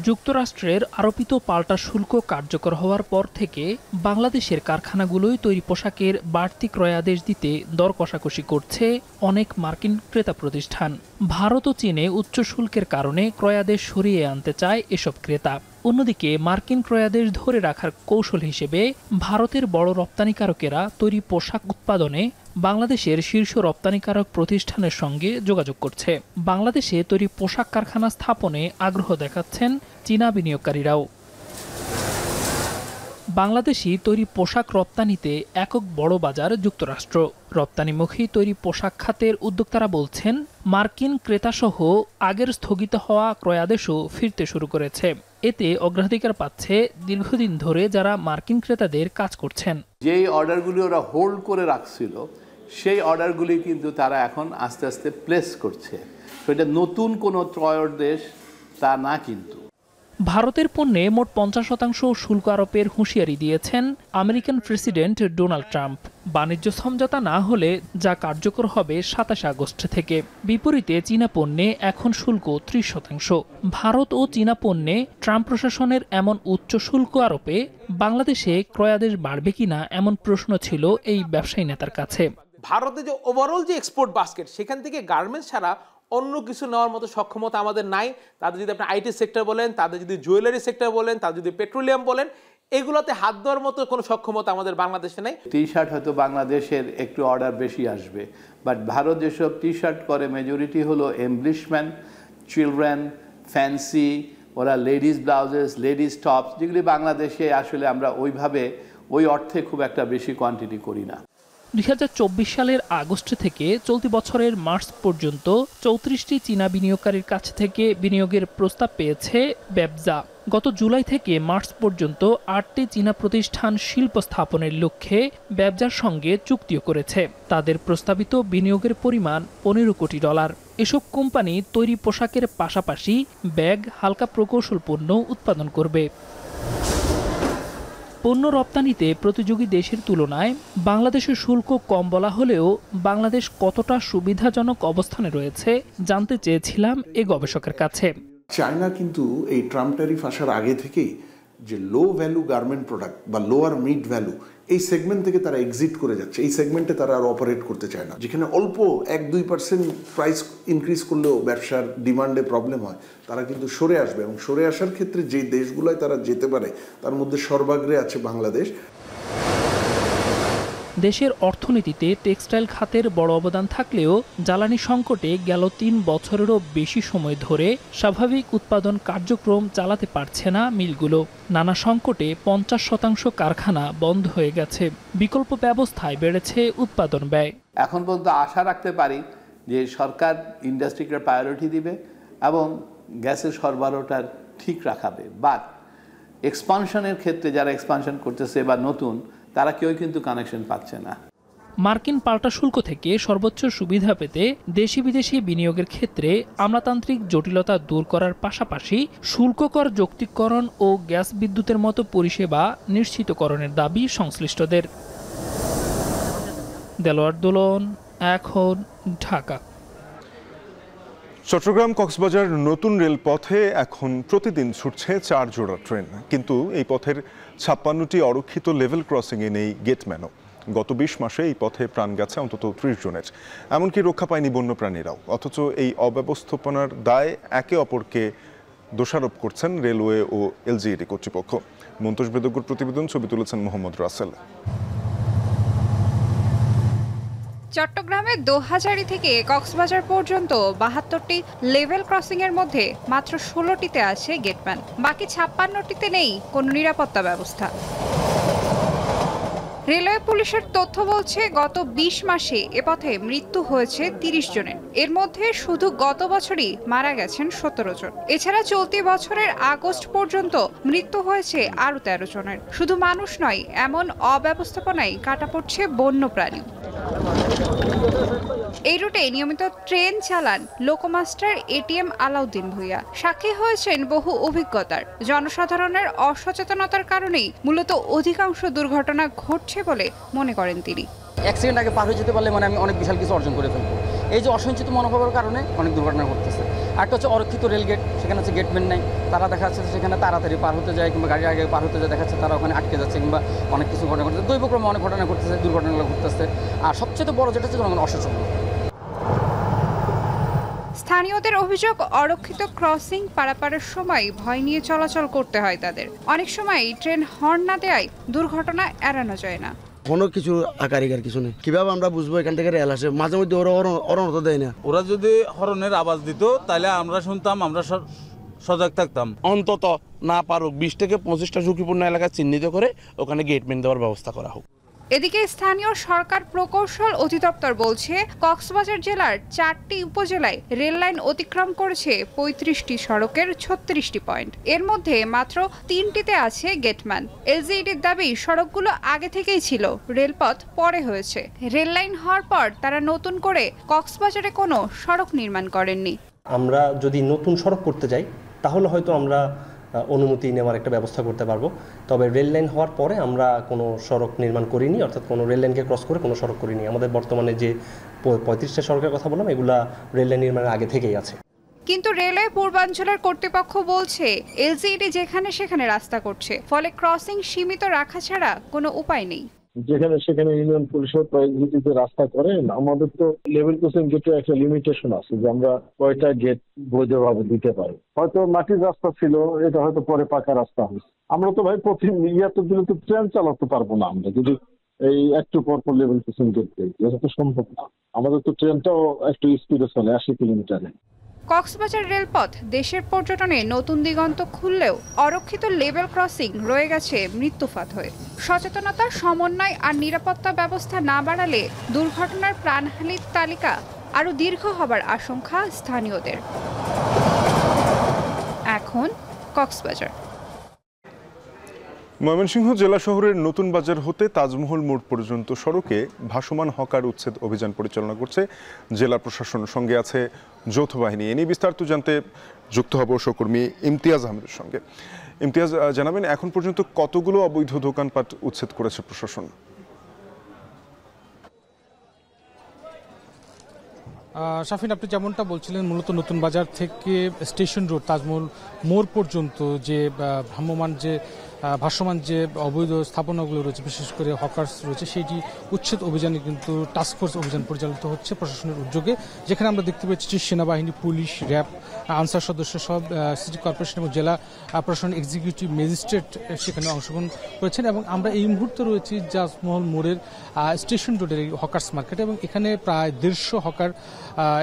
যুক্তরাষ্ট্রের আরোপিত পাল্টা শুল্ক কার্যকর হওয়ার পর থেকে বাংলাদেশের কারখানাগুলোই তৈরি পোশাকের বাড়তি ক্রয়াদেশ দিতে দর কষাকষি করছে অনেক মার্কিন ক্রেতা প্রতিষ্ঠান। ভারত ও চীনে উচ্চ শুল্কের কারণে ক্রয়াদেশ সরিয়ে আনতে চায় এসব ক্রেতা। অন্যদিকে মার্কিন ক্রয়াদেশ ধরে রাখার কৌশল হিসেবে ভারতের বড় রপ্তানিকারকেরা তৈরি পোশাক উৎপাদনে বাংলাদেশের শীর্ষ রপ্তানিকারক প্রতিষ্ঠানের সঙ্গে যোগাযোগ করছে। বাংলাদেশে তৈরি পোশাক কারখানা স্থাপনে আগ্রহ দেখাচ্ছেন চীনা বিনিয়োগকারীরাও। বাংলাদেশি তৈরি পোশাক রপ্তানিতে একক বড় বাজার যুক্তরাষ্ট্র। রপ্তানিমুখী তৈরি পোশাক খাতের উদ্যোক্তারা বলছেন, মার্কিন ক্রেতাসহ আগের স্থগিত হওয়া ক্রয়াদেশও ফিরতে শুরু করেছে। এতে অগ্রাধিকার পাচ্ছে দীর্ঘদিন ধরে যারা মার্কিন ক্রেতাদের কাজ করছেন। যেই অর্ডারগুলি ওরা হোল্ড করে রাখছিল সেই অর্ডারগুলি কিন্তু তারা এখন আস্তে আস্তে প্লেস করছে। সেটা নতুন কোনো ক্রয়ের দেশ তা না। কিন্তু ভারতের পণ্যে মোট 50% শুল্ক আরোপের হুঁশিয়ারি দিয়েছেন আমেরিকান প্রেসিডেন্ট ডোনাল্ড ট্রাম্প। বাণিজ্য সমঝোতা না হলে যা কার্যকর হবে 27 আগস্ট থেকে। বিপরীতে চীনা পণ্যে এখন শুল্ক 30%। ভারত ও চীনা পণ্যে ট্রাম্প প্রশাসনের এমন উচ্চ শুল্ক আরোপে বাংলাদেশে ক্রয়াদেশ বাড়বে কিনা এমন প্রশ্ন ছিল এই ব্যবসায়ী নেতার কাছে। ভারতে যে ওভারঅল যে এক্সপোর্ট বাস্কেট, সেখান থেকে গার্মেন্টস ছাড়া অন্য কিছু নেওয়ার মতো সক্ষমতা আমাদের নাই। তাদের যদি আপনি আইটি সেক্টর বলেন, তাদের যদি জুয়েলারি সেক্টর বলেন, তাদের যদি পেট্রোলিয়াম বলেন, এগুলোতে হাত দেওয়ার মতো কোনো সক্ষমতা আমাদের বাংলাদেশে নেই। টি শার্ট হয়তো বাংলাদেশের একটু অর্ডার বেশি আসবে, বাট ভারত যেসব টি শার্ট করে মেজরিটি হলো এমব্লিশমেন্ট, চিলড্রেন, ফ্যান্সি, ওরা লেডিস ব্লাউজেস, লেডিস টপস, যেগুলি বাংলাদেশে আসলে আমরা ওইভাবে ওই অর্থে খুব একটা বেশি কোয়ান্টিটি করি না। 2024 সালের আগস্ট থেকে চলতি বছরের মার্চ পর্যন্ত 34টি চীনা বিনিয়োগকারীর কাছ থেকে বিনিয়োগের প্রস্তাব পেয়েছে ব্যবসা। গত জুলাই থেকে মার্চ পর্যন্ত 8টি চীনা প্রতিষ্ঠান শিল্প স্থাপনের লক্ষ্যে ব্যবসার সঙ্গে চুক্তিও করেছে। তাদের প্রস্তাবিত বিনিয়োগের পরিমাণ $15 কোটি। এসব কোম্পানি তৈরি পোশাকের পাশাপাশি ব্যাগ, হালকা প্রকৌশল পণ্য উৎপাদন করবে। পণ্য রপ্তানিতে প্রতিযোগী দেশের তুলনায় বাংলাদেশের শুল্ক কম বলা হলেও বাংলাদেশ কতটা সুবিধাজনক অবস্থানে রয়েছে জানতে চেয়েছিলাম এই গবেষকের কাছে। চায়না কিন্তু এই ট্রাম্প ট্যারিফ আসার আগে থেকেই যে লো ভ্যালু গার্মেন্ট প্রোডাক্ট বা লোয়ার মিড ভ্যালু এই সেগমেন্ট থেকে তারা এক্সিট করে যাচ্ছে। এই সেগমেন্টে তারা আর অপারেট করতে চায় না। যেখানে অল্প 1-2% প্রাইস ইনক্রিজ করলেও ব্যবসার ডিমান্ডে প্রবলেম হয়, তারা কিন্তু সরে আসবে। এবং সরে আসার ক্ষেত্রে যে দেশগুলোয় তারা যেতে পারে তার মধ্যে সর্বাগ্রে আছে বাংলাদেশ। দেশের অর্থনীতিতে টেক্সটাইল খাতের বড় অবদান থাকলেও জ্বালানি সংকটে গেল 3 বছরেরও বেশি সময় ধরে স্বাভাবিক উৎপাদন কার্যক্রম চালাতে পারছে না মিলগুলো। নানা সংকটে 50% কারখানা বন্ধ হয়ে গেছে। বিকল্প ব্যবস্থায় বেড়েছে উৎপাদন ব্যয়। এখন পর্যন্ত আশা রাখতে পারি যে সরকার ইন্ডাস্ট্রিকে প্রায়োরিটি দিবে এবং গ্যাসের সরবরাহটা ঠিক রাখাবে। বাট এক্সপানশনের ক্ষেত্রে যারা এক্সপানশন করতেছে বা নতুন, তারা কেউ কিন্তু কানেকশন পাচ্ছে না। মার্কিন পাল্টা শুল্ক থেকে সর্বোচ্চ সুবিধা পেতে দেশি বিদেশি বিনিয়োগের ক্ষেত্রে আমলাতান্ত্রিক জটিলতা দূর করার পাশাপাশি শুল্ককর যৌক্তিকরণ ও গ্যাস বিদ্যুতের মতো পরিষেবা নিশ্চিতকরণের দাবি সংশ্লিষ্টদের। দেলোয়ার দোলন, এখন, ঢাকা। চট্টগ্রাম কক্সবাজার নতুন রেলপথে এখন প্রতিদিন ছুটছে 4 জোড়া ট্রেন, কিন্তু এই পথের 56টি অরক্ষিত লেভেল ক্রসিংয়ে নেই গেটম্যানও। গত 20 মাসে এই পথে প্রাণ গেছে অন্তত 30 জনের, এমনকি রক্ষা পায়নি বন্যপ্রাণীরাও। অথচ এই অব্যবস্থাপনার দায় একে অপরকে দোষারোপ করছেন রেলওয়ে ও এলজিইডি কর্তৃপক্ষ। মন্তোষ বেদজ্ঞর প্রতিবেদন, ছবি তুলেছেন মোহাম্মদ রাসেল। চট্টগ্রামে দোহাজারী থেকে কক্সবাজার পর্যন্ত 72টি লেভেল ক্রসিং এর মধ্যে মাত্র 16টিতে আছে গেটম্যান, বাকি 56টিতে নেই কোনো নিরাপত্তা ব্যবস্থা। রেলওয়ে পুলিশের তথ্য বলছে গত 20 মাসে এ পথে মৃত্যু হয়েছে 30 জনের। এর মধ্যে শুধু গত বছরই মারা গেছেন 17 জন। এছাড়া চলতি বছরের আগস্ট পর্যন্ত মৃত্যু হয়েছে আরও 13 জনের। শুধু মানুষ নয়, এমন অব্যবস্থাপনায় কাটা পড়ছে বন্যপ্রাণী। এই রুটে নিয়মিত ট্রেন চালান লোকোমাস্টার এটিএম আলাউদ্দিন ভূঁইয়া। সাক্ষী হয়েছেন বহু অভিজ্ঞতার। জনসাধারণের অসচেতনতার কারণেই মূলত অধিকাংশ দুর্ঘটনা ঘটছে বলে মনে করেন তিনি। অ্যাক্সিডেন্ট আগে পার হয়ে যেতে পারলে আমি অনেক বিশাল কিছু অর্জন করে ফেলবো। এই যে অসঞ্চিত মনোভাবের কারণে অনেক দুর্ঘটনা ঘটতেছে। একটা হচ্ছে অরক্ষিত রেলগেট, সেখানে হচ্ছে গেটম্যান নাই। তারা দেখা যাচ্ছে সেখানে তাড়াতাড়ি পার হতে যায় কিংবা গাড়ির আগে পার হতে যায়, দেখা যাচ্ছে তারা ওখানে আটকে যাচ্ছে কিংবা অনেক কিছু ঘটনা ঘটছে। দৈবক্রমে অনেক ঘটনা ঘটতেছে, দুর্ঘটনাগুলো ঘটতেছে। আর সবচেয়ে বড় যেটা হচ্ছে জনগণ অসচেতন। স্থানীয়দের অভিযোগ, অরক্ষিত ক্রসিং পারাপারের সময় ভয় নিয়ে চলাচল করতে হয় তাদের। অনেক সময় ট্রেন হর্ন না দেওয়ায় দুর্ঘটনা এড়ানো যায় না। কোনো কিছু কারিগর কিছু নেই। কিভাবে আমরা বুঝবো এখান থেকে রেল আসে? মাঝে মধ্যে ওরা অরণত দেয় না। ওরা যদি হরনের আওয়াজ দিত তাহলে আমরা শুনতাম, আমরা সজাগ থাকতাম। অন্তত না পারুক 20 থেকে 25টা ঝুঁকিপূর্ণ এলাকা চিহ্নিত করে ওখানে গেটম্যান দেওয়ার ব্যবস্থা করা হোক। এদিকে স্থানীয় সরকার প্রকৌশল অধিদপ্তর বলছে কক্সবাজার জেলার 4টি উপজেলায় রেল লাইন অতিক্রম করেছে 35টি সড়কের 36টি পয়েন্ট। এর মধ্যে মাত্র 3টিতে আছে গেটম্যান। এলজিইডির দাবি সড়কগুলো আগে থেকেই ছিল, রেলপথ পরে হয়েছে। রেল লাইন হওয়ার পর তারা নতুন করে কক্সবাজারে কোনো সড়ক নির্মাণ করেননি। আমরা যদি নতুন সড়ক করতে যাই তাহলে হয়তো আমরা অনুমতি নেওয়ার একটা ব্যবস্থা করতে পারবো, তবে রেল লাইন হওয়ার পরে আমরা কোনো সড়ক নির্মাণ করিনি, অর্থাৎ কোনো রেল লাইনকে ক্রস করে কোনো সড়ক করিনি। আমাদের বর্তমানে যে 35টা সড়কের কথা বললাম এগুলা রেল লাইন নির্মাণের আগে থেকেই আছে। কিন্তু রেলওয়ে পূর্বাঞ্চলের কর্তৃপক্ষ বলছে এলজিইডি যেখানে সেখানে রাস্তা করছে, ফলে ক্রসিং সীমিত রাখা ছাড়া কোনো উপায় নেই। যেখানে সেখানে ইউনিয়ন পরিষদ বা এলজিইডিতে রাস্তা করেন, আমাদের তো লেভেল ক্রসিং গেটের একটা লিমিটেশন আছে যে আমরা কয়টা গেট বৈধভাবে দিতে পারি। হয়তো মাটির রাস্তা ছিল, এটা হয়তো পরে পাকা রাস্তা হয়েছে। আমরা তো ভাই প্রতি ইয়াতে দিলে তো ট্রেন চালাতে পারবো না, আমরা যদি এই একটু পর লেভেল ক্রসিং গেট দিই, এটা তো সম্ভব না। আমাদের তো ট্রেনটাও একটু স্পিডে চলে 80 কিলোমিটারে। কক্সবাজার রেলপথ দেশের পর্যটনে নতুন দিগন্ত খুললেও অরক্ষিত লেভেল ক্রসিং রয়ে গেছে মৃত্যুফাত হয়ে। সচেতনতা, সমন্বয় আর নিরাপত্তা ব্যবস্থা না বাড়ালে দুর্ঘটনার প্রাণহানির তালিকা আরও দীর্ঘ হবার আশঙ্কা স্থানীয়দের। এখন কক্সবাজার। ময়মনসিংহ জেলা শহরের নতুন বাজার হতে তাজমহল মোড় পর্যন্ত সড়কে ভাসমান হকার উচ্ছেদ অভিযান পরিচালনা করছে জেলা প্রশাসন। সঙ্গে আছে যৌথ বাহিনী। এ নিয়ে বিস্তারিত জানতে যুক্ত হব সহকর্মী ইমতিয়াজ আহমেদের সঙ্গে। ইমতিয়াজ, জানাবেন এখন পর্যন্ত কতগুলো অবৈধ দোকানপাট উচ্ছেদ করেছে প্রশাসন? শাফিন, আপনি যেমনটা বলছিলেন, মূলত নতুন বাজার থেকে স্টেশন রোড তাজমহল মোড় পর্যন্ত যে ভাসমান যে অবৈধ স্থাপনাগুলো রয়েছে, বিশেষ করে হকার্স রয়েছে, সেইটি উচ্ছেদ অভিযানে কিন্তু টাস্কফোর্স অভিযান পরিচালিত হচ্ছে প্রশাসনের উদ্যোগে, যেখানে আমরা দেখতে পাচ্ছি যে সেনাবাহিনী, পুলিশ, র্যাব, আনসার সদস্য সব, সিটি কর্পোরেশন এবং জেলা প্রশাসন এক্সিকিউটিভ ম্যাজিস্ট্রেট সেখানে অংশগ্রহণ করেছেন। এবং আমরা এই মুহূর্তে রয়েছি তাজমহল মোড়ের স্টেশন রোডের এই হকার্স মার্কেটে, এবং এখানে প্রায় 150 হকার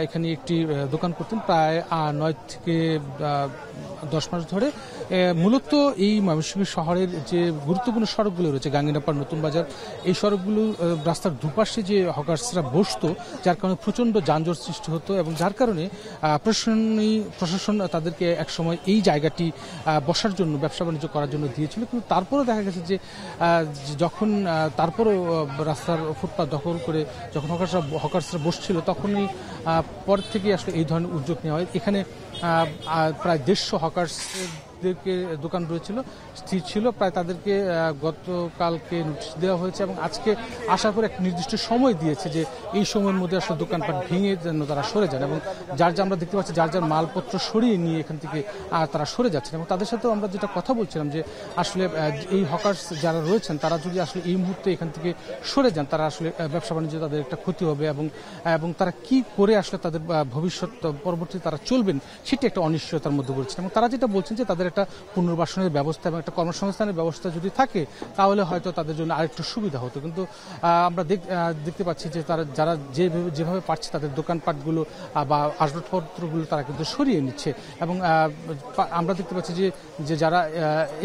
এখানে একটি দোকান করতেন প্রায় 9 থেকে 10 মাস ধরে। মূলত এই ময়মনসিংহ শহরের যে গুরুত্বপূর্ণ সড়কগুলো রয়েছে, গাঙ্গিনাপাড়, নতুন বাজার, এই সড়কগুলো রাস্তার দুপাশে যে হকার্সরা বসতো, যার কারণে প্রচণ্ড যানজট সৃষ্টি হতো, এবং যার কারণে প্রশাসন তাদেরকে একসময় এই জায়গাটি বসার জন্য, ব্যবসা বাণিজ্য করার জন্য দিয়েছিল। কিন্তু তারপরেও দেখা গেছে যে যখন তারপরও রাস্তার ফুটপাত দখল করে যখন হকার্সরা বসছিল, তখনই পর থেকে আসলে এই ধরনের উদ্যোগ নেওয়া হয়। এখানে প্রায় 150 হকার্সদেরকে দোকান স্থির ছিল, প্রায় তাদেরকে গতকালকে নোটিশ দেওয়া হয়েছে, এবং আজকে আসার পর একটা নির্দিষ্ট সময় দিয়েছে যে এই সময়ের মধ্যে আসলে দোকানপাট ভেঙে যেন তারা সরে যান, এবং আমরা দেখতে পাচ্ছি যার মালপত্র সরিয়ে নিয়ে এখান থেকে তারা সরে যাচ্ছেন। এবং তাদের সাথেও আমরা যেটা কথা বলছিলাম যে আসলে এই হকার্স যারা রয়েছেন তারা যদি আসলে এই মুহূর্তে এখান থেকে সরে যান, তারা আসলে ব্যবসা বাণিজ্য তাদের একটা ক্ষতি হবে, এবং তারা কি করে আসলে তাদের ভবিষ্যৎ পরবর্তী তারা চলবেন সেটি একটা অনিশ্চয়তার মধ্যে পড়ছেন। এবং তারা যেটা বলছেন যে তাদের একটা পুনর্বাসনের ব্যবস্থা এবং একটা কর্মসংস্থানের ব্যবস্থা যদি থাকে তাহলে হয়তো তাদের জন্য আরেকটু সুবিধা হতো। কিন্তু আমরা দেখতে পাচ্ছি যে তারা যারা যেভাবে পারছে তাদের দোকানপাটগুলো বা আসবাবপত্রগুলো তারা কিন্তু সরিয়ে নিচ্ছে। এবং আমরা দেখতে পাচ্ছি যে যারা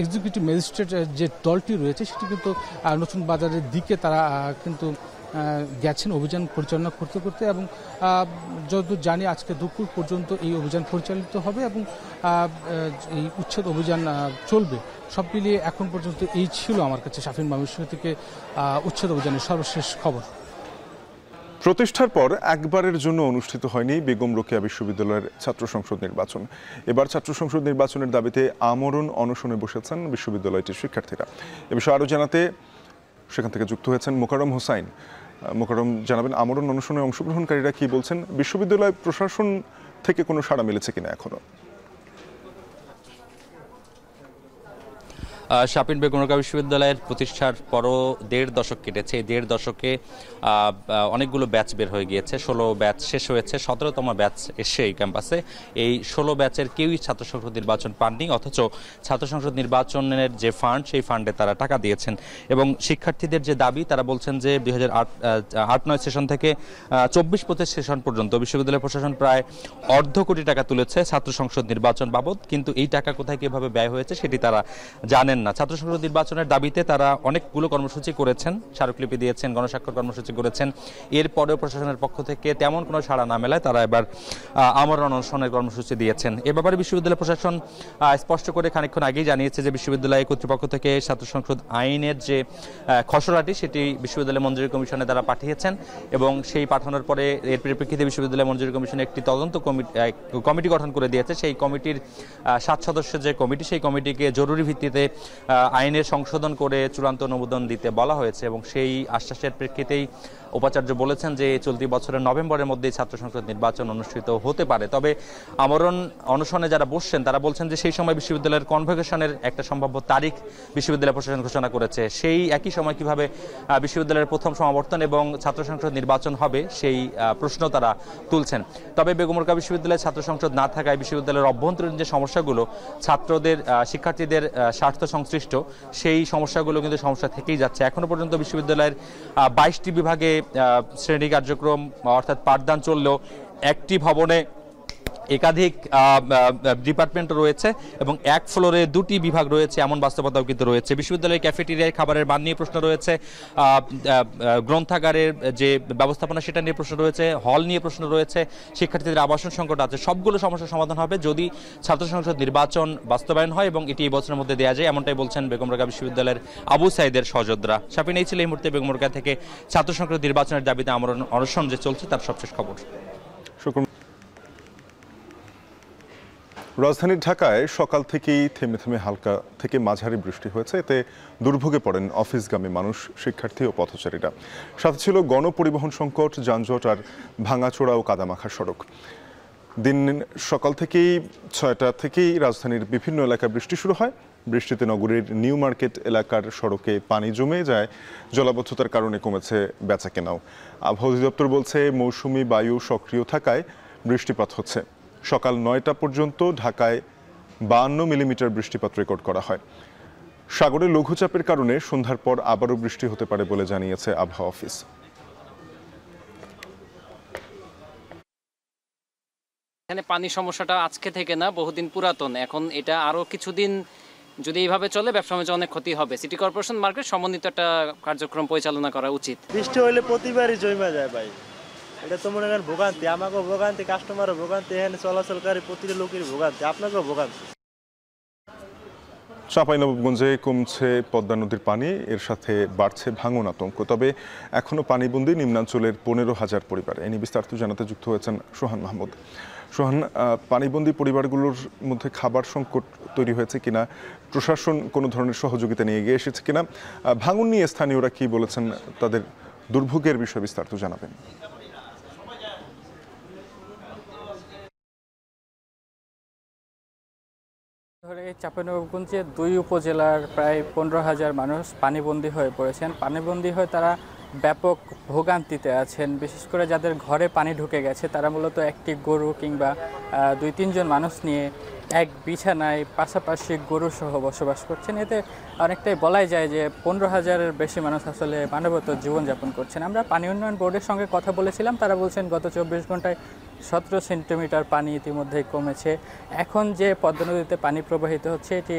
এক্সিকিউটিভ ম্যাজিস্ট্রেট যে দলটি রয়েছে সেটি কিন্তু নতুন বাজারের দিকে তারা কিন্তু গেছেন অভিযান পরিচালনা করতে করতে, এবং যতদূর জানি আজকে দুপুর পর্যন্ত এই অভিযান পরিচালিত হবে এবং এই উচ্ছেদ অভিযান চলবে। সব মিলিয়ে এখন পর্যন্ত এই ছিল আমার কাছে শাফিন ময়মনসিংহ থেকে উচ্ছেদ অভিযানের সর্বশেষ খবর। প্রতিষ্ঠার পর একবারের জন্য অনুষ্ঠিত হয়নি বেগম রোকেয়া বিশ্ববিদ্যালয়ের ছাত্র সংসদ নির্বাচন। এবার ছাত্র সংসদ নির্বাচনের দাবিতে আমরণ অনশনে বসেছেন বিশ্ববিদ্যালয়টির শিক্ষার্থীরা। এ বিষয়ে আরও জানাতে সেখান থেকে যুক্ত হয়েছেন মোকাররম হোসাইন। মোকাররম, জানাবেন আমরণ অনশনে অংশগ্রহণকারীরা কি বলছেন, বিশ্ববিদ্যালয় প্রশাসন থেকে কোনো সাড়া মিলেছে কিনা এখনো? শাপিন বেগমরোকেয়া বিশ্ববিদ্যালয়ের প্রতিষ্ঠার পরও 1.5 দশক কেটেছে। এই 1.5 দশকে অনেকগুলো ব্যাচ বের হয়ে গিয়েছে। 16 ব্যাচ শেষ হয়েছে, 17তম ব্যাচ এসে এই ক্যাম্পাসে। এই 16 ব্যাচের কেউই ছাত্র সংসদ নির্বাচন পাননি, অথচ ছাত্র সংসদ নির্বাচনের যে ফান্ড, সেই ফান্ডে তারা টাকা দিয়েছেন। এবং শিক্ষার্থীদের যে দাবি, তারা বলছেন যে 2008-9 সেশন থেকে 24-25 সেশন পর্যন্ত বিশ্ববিদ্যালয় প্রশাসন প্রায় 1.5 কোটি টাকা তুলেছে ছাত্র সংসদ নির্বাচন বাবদ, কিন্তু এই টাকা কোথায় কিভাবে ব্যয় হয়েছে সেটি তারা জানেন না। ছাত্র সংসদ নির্বাচনের দাবিতে তারা অনেকগুলো কর্মসূচি করেছেন, স্মারকলিপি দিয়েছেন, গণস্বাক্ষর কর্মসূচি করেছেন। এরপরেও প্রশাসনের পক্ষ থেকে তেমন কোনো সাড়া না মেলায় তারা এবার আমরণ অনশনের কর্মসূচি দিয়েছেন। এ ব্যাপারে বিশ্ববিদ্যালয় প্রশাসন স্পষ্ট করে খানিকক্ষণ আগেই জানিয়েছে যে বিশ্ববিদ্যালয় কর্তৃপক্ষ থেকে ছাত্র সংসদ আইনের যে খসড়াটি, সেটি বিশ্ববিদ্যালয় মঞ্জুরি কমিশনে তারা পাঠিয়েছেন এবং সেই পাঠানোর পরে এর পরিপ্রেক্ষিতে বিশ্ববিদ্যালয় মঞ্জুরি কমিশন একটি তদন্ত কমিটি গঠন করে দিয়েছে। সেই কমিটির 7 সদস্যের যে কমিটি, সেই কমিটিকে জরুরি ভিত্তিতে আইনের সংশোধন করে চূড়ান্ত অনুমোদন দিতে বলা হয়েছে এবং সেই আশ্বাসের প্রেক্ষিতেই উপাচার্য বলেছেন যে চলতি বছরের নভেম্বরের মধ্যেই ছাত্র সংসদ নির্বাচন অনুষ্ঠিত হতে পারে। তবে আমরণ অনশনে যারা বসছেন তারা বলছেন যে সেই সময় বিশ্ববিদ্যালয়ের কনভোকেশনের একটা সম্ভাব্য তারিখ বিশ্ববিদ্যালয় প্রশাসন ঘোষণা করেছে। সেই একই সময় কিভাবে বিশ্ববিদ্যালয়ের প্রথম সমাবর্তন এবং ছাত্র সংসদ নির্বাচন হবে সেই প্রশ্ন তারা তুলছেন। তবে বেগমরোকেয়া বিশ্ববিদ্যালয়ের ছাত্র সংসদ না থাকায় বিশ্ববিদ্যালয়ের অভ্যন্তরীণ যে সমস্যাগুলো, ছাত্রদের শিক্ষার্থীদের স্বার্থ সংশ্লিষ্ট, সেই সমস্যাগুলো কিন্তু সমস্যা থেকেই যাচ্ছে। এখনো পর্যন্ত বিশ্ববিদ্যালয়ের 22টি বিভাগে শ্রেণী কার্যক্রম অর্থাৎ পাঠদান চললেও একটি ভবনে একাধিক ডিপার্টমেন্ট রয়েছে এবং এক ফ্লোরে 2টি বিভাগ রয়েছে, এমন বাস্তবতাও কিন্তু রয়েছে। বিশ্ববিদ্যালয়ের ক্যাফেটেরিয়ায় খাবারের মান নিয়ে প্রশ্ন রয়েছে, গ্রন্থাগারের যে ব্যবস্থাপনা সেটা নিয়ে প্রশ্ন রয়েছে, হল নিয়ে প্রশ্ন রয়েছে, শিক্ষার্থীদের আবাসন সংকট আছে। সবগুলো সমস্যার সমাধান হবে যদি ছাত্র সংসদ নির্বাচন বাস্তবায়ন হয় এবং এটি এই বছরের মধ্যে দেওয়া যায়, এমনটাই বলছেন বেগমরোকেয়া বিশ্ববিদ্যালয়ের আবু সাইদের সহযোদ্ধা। শাপিন, এই ছিল এই মুহূর্তে বেগমরোকেয়া থেকে ছাত্র সংসদ নির্বাচনের দাবিতে আমরণ অনশন যে চলছে তার সবশেষ খবর। রাজধানী ঢাকায় সকাল থেকেই থেমে থেমে হালকা থেকে মাঝারি বৃষ্টি হয়েছে। এতে দুর্ভোগে পড়েন অফিসগামী মানুষ, শিক্ষার্থী ও পথচারীরা। সাথে ছিল গণপরিবহন সংকট, যানজট আর ভাঙাচোরা ও কাদামাখা সড়ক। দিন সকাল থেকেই 6টা থেকেই রাজধানীর বিভিন্ন এলাকায় বৃষ্টি শুরু হয়। বৃষ্টিতে নগরীর নিউ মার্কেট এলাকার সড়কে পানি জমে যায়, জলাবদ্ধতার কারণে কমেছে বেচাকেনাও। আবহাওয়া অধিদপ্তর বলছে মৌসুমি বায়ু সক্রিয় থাকায় বৃষ্টিপাত হচ্ছে। সকাল 9টা পর্যন্ত ঢাকায় 52 মিলিমিটার বৃষ্টিপাত রেকর্ড করা হয়। সাগরে লঘুচাপের কারণে সন্ধ্যার পর আবারও বৃষ্টি হতে পারে বলে জানিয়েছে আবহাওয়া অফিস। এখানে পানির সমস্যাটা আজকে থেকে না, বহুদিন পুরাতন। এখন এটা আরো কিছুদিন যদি এইভাবে চলে ব্যবসা বাণিজ্য অনেক ক্ষতি হবে। সিটি কর্পোরেশন মার্কেট সমন্বিত একটা কার্যক্রম পরিচালনা করা উচিত। বৃষ্টি হলে প্রতিবারই জমা যায় ভাই, এটা তো মনে করেন ভোগান্তি, আমাকেও ভোগান্তি, কাস্টমারও ভোগান্তি, এখানে চলাচলকারী প্রতিটা লোকের ভোগান্তি, আপনাকেও ভোগান্তি। চাঁপাইনবাবগঞ্জে কমছে পদ্মা নদীর পানি, এর সাথে বাড়ছে ভাঙন আতঙ্ক। তবে এখনও পানিবন্দী নিম্নাঞ্চলের 15,000 পরিবার। এ নিয়ে বিস্তারিত জানাতে যুক্ত হয়েছেন সোহান মাহমুদ। সোহান, পানিবন্দী পরিবারগুলোর মধ্যে খাবার সংকট তৈরি হয়েছে কিনা, প্রশাসন কোনো ধরনের সহযোগিতা নিয়ে এগিয়ে এসেছে কিনা, ভাঙন নিয়ে স্থানীয়রা কি বলেছেন, তাদের দুর্ভোগের বিষয়ে বিস্তারিত জানাবেন। চাঁপাইনবাবগঞ্জে 2 উপজেলার প্রায় 15,000 মানুষ পানিবন্দী হয়ে পড়েছেন। পানিবন্দী হয়ে তারা ব্যাপক ভোগান্তিতে আছেন। বিশেষ করে যাদের ঘরে পানি ঢুকে গেছে তারা মূলত একটি গরু কিংবা 2-3 জন মানুষ নিয়ে এক বিছানায় পাশাপাশি গরু সহ বসবাস করছেন। এতে অনেকটাই বলাই যায় যে 15,000-এর বেশি মানুষ আসলে মানবতার জীবনযাপন করছেন। আমরা পানি উন্নয়ন বোর্ডের সঙ্গে কথা বলেছিলাম, তারা বলছেন গত 24 ঘন্টায় 17 সেন্টিমিটার পানি ইতিমধ্যেই কমেছে। এখন যে পদ্মা নদীতে পানি প্রবাহিত হচ্ছে এটি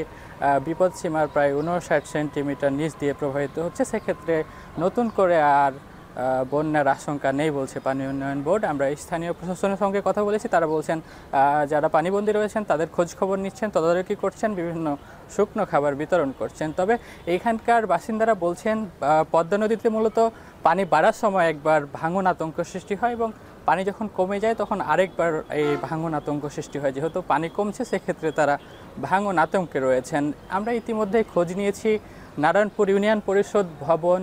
বিপদসীমার প্রায় 59 সেন্টিমিটার নিচ দিয়ে প্রবাহিত হচ্ছে। সেক্ষেত্রে নতুন করে আর বন্যার আশঙ্কা নেই বলছে পানি উন্নয়ন বোর্ড। আমরা স্থানীয় প্রশাসনের সঙ্গে কথা বলেছি, তারা বলছেন যারা পানিবন্দী রয়েছেন তাদের খোঁজ খবর নিচ্ছেন, তদারকি করছেন, বিভিন্ন শুকনো খাবার বিতরণ করছেন। তবে এইখানকার বাসিন্দারা বলছেন পদ্মা নদীতে মূলত পানি বাড়ার সময় একবার ভাঙন আতঙ্ক সৃষ্টি হয় এবং পানি যখন কমে যায় তখন আরেকবার এই ভাঙন আতঙ্ক সৃষ্টি হয়। যেহেতু পানি কমছে সেক্ষেত্রে তারা ভাঙন আতঙ্কে রয়েছেন। আমরা ইতিমধ্যে খোঁজ নিয়েছি, নারায়ণপুর ইউনিয়ন পরিষদ ভবন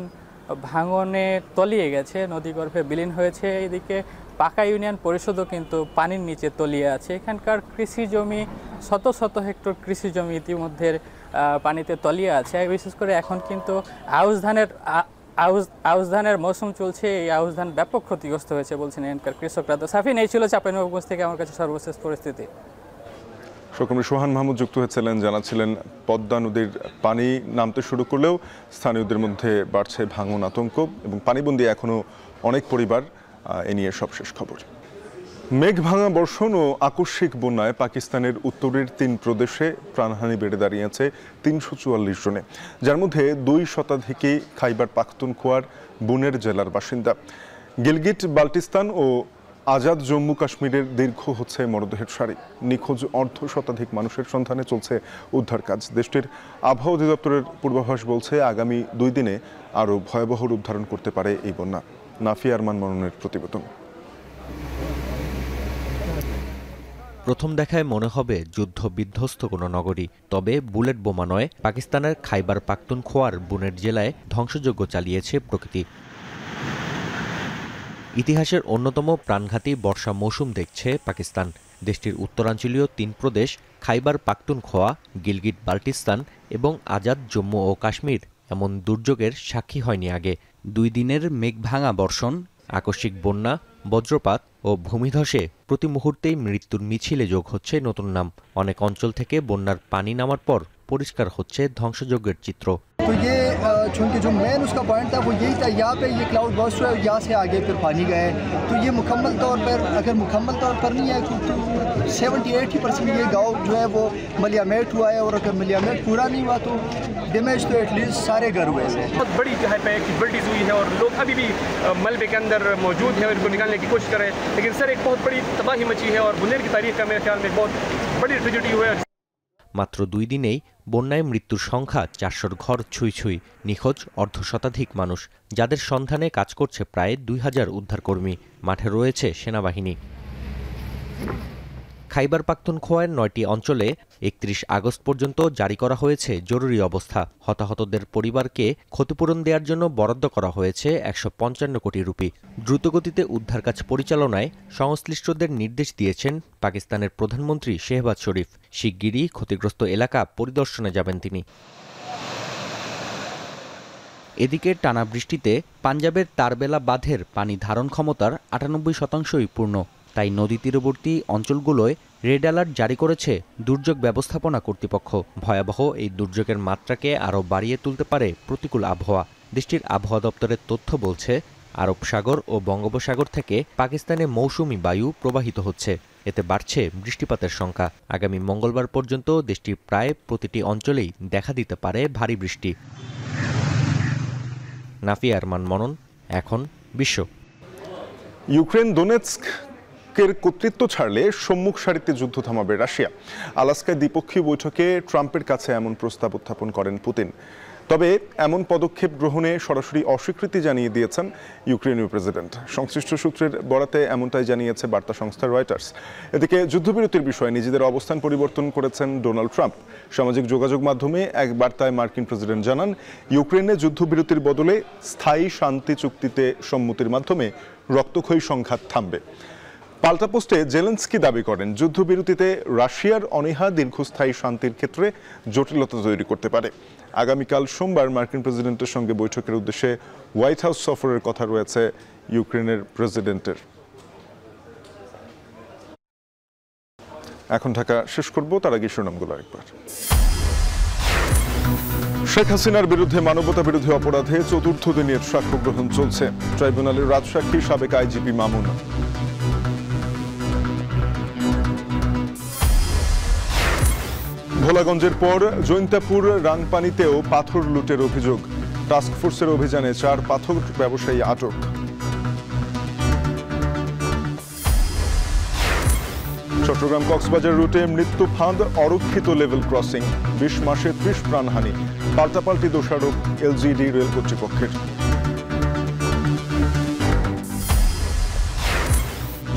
ভাঙনে তলিয়ে গেছে, নদীগর্ভে বিলীন হয়েছে। এদিকে পাকা ইউনিয়ন পরিষদও কিন্তু পানির নিচে তলিয়ে আছে। এখানকার কৃষি জমি, শত শত হেক্টর কৃষি জমি ইতিমধ্যে পানিতে তলিয়ে আছে। বিশেষ করে এখন কিন্তু আউশ ধানের মৌসুম চলছে। এই আউশ ধান ব্যাপক ক্ষতিগ্রস্ত হয়েছে বলছেন এখানকার কৃষকরা। তো সাফিন, এই ছিল চাঁপাইনবাবগঞ্জ থেকে আমার কাছে সর্বশেষ পরিস্থিতি। সহকর্মী সোহান মাহমুদ যুক্ত হয়েছিলেন, জানাচ্ছিলেন পদ্মা নদীর পানি নামতে শুরু করলেও স্থানীয়দের মধ্যে বাড়ছে ভাঙন আতঙ্ক এবং পানিবন্দী এখনও অনেক পরিবার। এ নিয়ে সবশেষ খবর। মেঘ ভাঙা বর্ষণ ও আকস্মিক বন্যায় পাকিস্তানের উত্তরের 3 প্রদেশে প্রাণহানি বেড়ে দাঁড়িয়েছে 344 জনে, যার মধ্যে 2 শতাধিকই খাইবার পাখতুনখোয়ার বুনের জেলার বাসিন্দা। গিলগিট বাল্টিস্তান ও আজাদ জম্মু কাশ্মীরের দীর্ঘ হচ্ছে মরদেহের সারি। নিখোঁজ 1/2 শতাধিক মানুষের সন্ধানে চলছে উদ্ধার কাজ। দেশটির আবহাওয়া অধিদপ্তরের পূর্বাভাস বলছে আগামী 2 দিনে আরও ভয়াবহ রূপ ধারণ করতে পারে এই বন্যা। নাফিয়া আরমান মননের প্রতিবেদন। প্রথম দেখায় মনে হবে যুদ্ধ বিধ্বস্ত কোনো নগরী, তবে বুলেট বোমা নয়, পাকিস্তানের খাইবার পাখতুনখোয়ার বুনের জেলায় ধ্বংসযজ্ঞ চালিয়েছে প্রকৃতি। ইতিহাসের অন্যতম প্রাণঘাতী বর্ষা মৌসুম দেখছে পাকিস্তান। দেশটির উত্তরাঞ্চলীয় 3 প্রদেশ খাইবার পাখতুনখোয়া, গিলগিট বাল্টিস্তান এবং আজাদ জম্মু ও কাশ্মীর এমন দুর্যোগের সাক্ষী হয়নি আগে। 2 দিনের মেঘভাঙা বর্ষণ, আকস্মিক বন্যা, বজ্রপাত ও ভূমিধসে প্রতি মুহূর্তেই মৃত্যুর মিছিলে যোগ হচ্ছে নতুন নাম। অনেক অঞ্চল থেকে বন্যার পানি নামার পর পরিষ্কার হচ্ছে ধ্বংসযজ্ঞের চিত্র। तो ये चूँकि जो मेन उसका पॉइंट था वो यही था, यहाँ पे ये क्लाउड बर्स्ट हुआ है, यहाँ से आगे फिर पानी गए, तो ये मुकम्मल तौर पर अगर मुकम्मल तौर पर नहीं है तो 70-80% ये गांव जो है वो मलियामेट हुआ है, और अगर मलियामेट पूरा नहीं हुआ तो डैमेज तो एटलीस्ट सारे घर हुए हैं। बहुत बड़ी जो है एक्टिविटीज़ हुई है और लोग अभी भी मलबे के अंदर मौजूद हैं और इनको निकालने की कोशिश कर रहे हैं, लेकिन सर एक बहुत बड़ी तबाही मची है और बुनेर की तारीख का मेरे ख्याल में बहुत बड़ी ट्रेजेडी हुआ है। মাত্র 2 দিনেই বন্যায় মৃত্যুর সংখ্যা 400 ঘর ছুঁই ছুঁই, নিখোঁজ 1/2 শতাধিক মানুষ, যাদের সন্ধানে কাজ করছে প্রায় 2000 উদ্ধারকর্মী। মাঠে রয়েছে সেনাবাহিনী। খাইবার পাখতুনখোয়ার 9টি অঞ্চলে 31 আগস্ট পর্যন্ত জারি করা হয়েছে জরুরি অবস্থা। হতাহতদের পরিবারকে ক্ষতিপূরণ দেওয়ার জন্য বরাদ্দ করা হয়েছে 155 কোটি রুপি। দ্রুতগতিতে উদ্ধার কাজ পরিচালনায় সংশ্লিষ্টদের নির্দেশ দিয়েছেন পাকিস্তানের প্রধানমন্ত্রী শেহবাজ শরীফ। শিগগিরই ক্ষতিগ্রস্ত এলাকা পরিদর্শনে যাবেন তিনি। এদিকে টানা বৃষ্টিতে পাঞ্জাবের তারবেলা বাঁধের পানি ধারণ ক্ষমতার 98%ই পূর্ণ। তাই নদী তীরবর্তী অঞ্চলগুলোয় রেড অ্যালার্ট জারি করেছে দুর্যোগ ব্যবস্থাপনা কর্তৃপক্ষ। ভয়াবহ এই দুর্যোগের মাত্রাকে আরও বাড়িয়ে তুলতে পারে প্রতিকূল আবহাওয়া। দেশটির আবহাওয়া দপ্তরের তথ্য বলছে, আরব সাগর ও বঙ্গোপসাগর থেকে পাকিস্তানে মৌসুমি বায়ু প্রবাহিত হচ্ছে। এতে বাড়ছে বৃষ্টিপাতের সংখ্যা। আগামী মঙ্গলবার পর্যন্ত দেশটির প্রায় প্রতিটি অঞ্চলেই দেখা দিতে পারে ভারী বৃষ্টি। নাফিয়া আরমান মনন, এখন বিশ্ব। ইউক্রেন দোনেৎস্কের কর্তৃত্ব ছাড়লে সম্মুখ সারিতে যুদ্ধ থামাবে রাশিয়া। আলাস্কায় দ্বিপক্ষীয় বৈঠকে ট্রাম্পের কাছে এমন প্রস্তাব উত্থাপন করেন পুতিন। তবে এমন পদক্ষেপ গ্রহণে সরাসরি অস্বীকৃতি জানিয়ে দিয়েছেন ইউক্রেনীয় প্রেসিডেন্ট। সংশ্লিষ্ট সূত্রের বরাতে এমনটাই জানিয়েছে বার্তা সংস্থা রয়টার্স। এদিকে যুদ্ধবিরতির বিষয়ে নিজেদের অবস্থান পরিবর্তন করেছেন ডোনাল্ড ট্রাম্প। সামাজিক যোগাযোগ মাধ্যমে এক বার্তায় মার্কিন প্রেসিডেন্ট জানান, ইউক্রেনে যুদ্ধবিরতির বদলে স্থায়ী শান্তি চুক্তিতে সম্মতির মাধ্যমে রক্তক্ষয়ী সংঘাত থামবে। পাল্টা পোস্টে জেলেনস্কি দাবি করেন, যুদ্ধবিরতিতে রাশিয়ার অনীহা দীর্ঘস্থায়ী শান্তির ক্ষেত্রে জটিলতা তৈরি করতে পারে। আগামীকাল সোমবার মার্কিন প্রেসিডেন্টের সঙ্গে বৈঠকের উদ্দেশ্যে হোয়াইট হাউস সফরের কথা রয়েছে ইউক্রেনের প্রেসিডেন্টের। এখন ঢাকা শেষ করব, তার আগে শিরোনামগুলো আরেকবার। শেখ হাসিনার বিরুদ্ধে মানবতা বিরোধী অপরাধে 4র্থ দিনের সাক্ষ্য গ্রহণ চলছে। ট্রাইব্যুনালের রাজসাক্ষী সাবেক আইজিপি মামুন। ভোলাগঞ্জের পর জৈন্তাপুর রাংপানিতেও পাথর লুটের অভিযোগ। টাস্কফোর্সের অভিযানে 4 পাথর ব্যবসায়ী আটক। চট্টগ্রাম কক্সবাজার রুটে মৃত্যু ফাঁদ অরক্ষিত লেভেল ক্রসিং। 20 মাসে 30 প্রাণহানি, পাল্টাপাল্টি দোষারোপ এলজিডি রেল কর্তৃপক্ষের।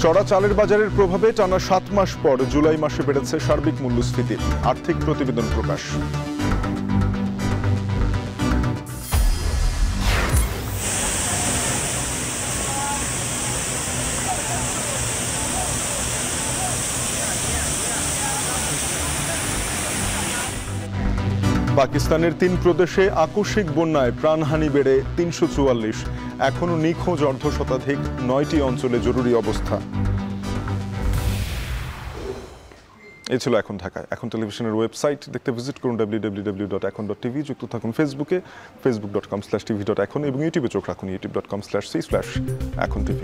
চড়া চালের বাজারের প্রভাবে টানা 7 মাস পর জুলাই মাসে বেড়েছে সার্বিক মূল্যস্ফীতি। আর্থিক প্রতিবেদন প্রকাশ। পাকিস্তানের 3 প্রদেশে আকস্মিক বন্যায় প্রাণহানি বেড়ে 344, এখনো নিখোঁজ অর্ধশতাধিক, 9টি অঞ্চলে জরুরি অবস্থা। এই ছিল এখন ঢাকায়। এখন টেলিভিশনের ওয়েবসাইট দেখতে ভিজিট করুন www.ekon.tv। যুক্ত থাকুন ফেসবুকে facebook.com/tv.ekon এবং ইউটিউবে চোখ রাখুন youtube.com/c/ekontv।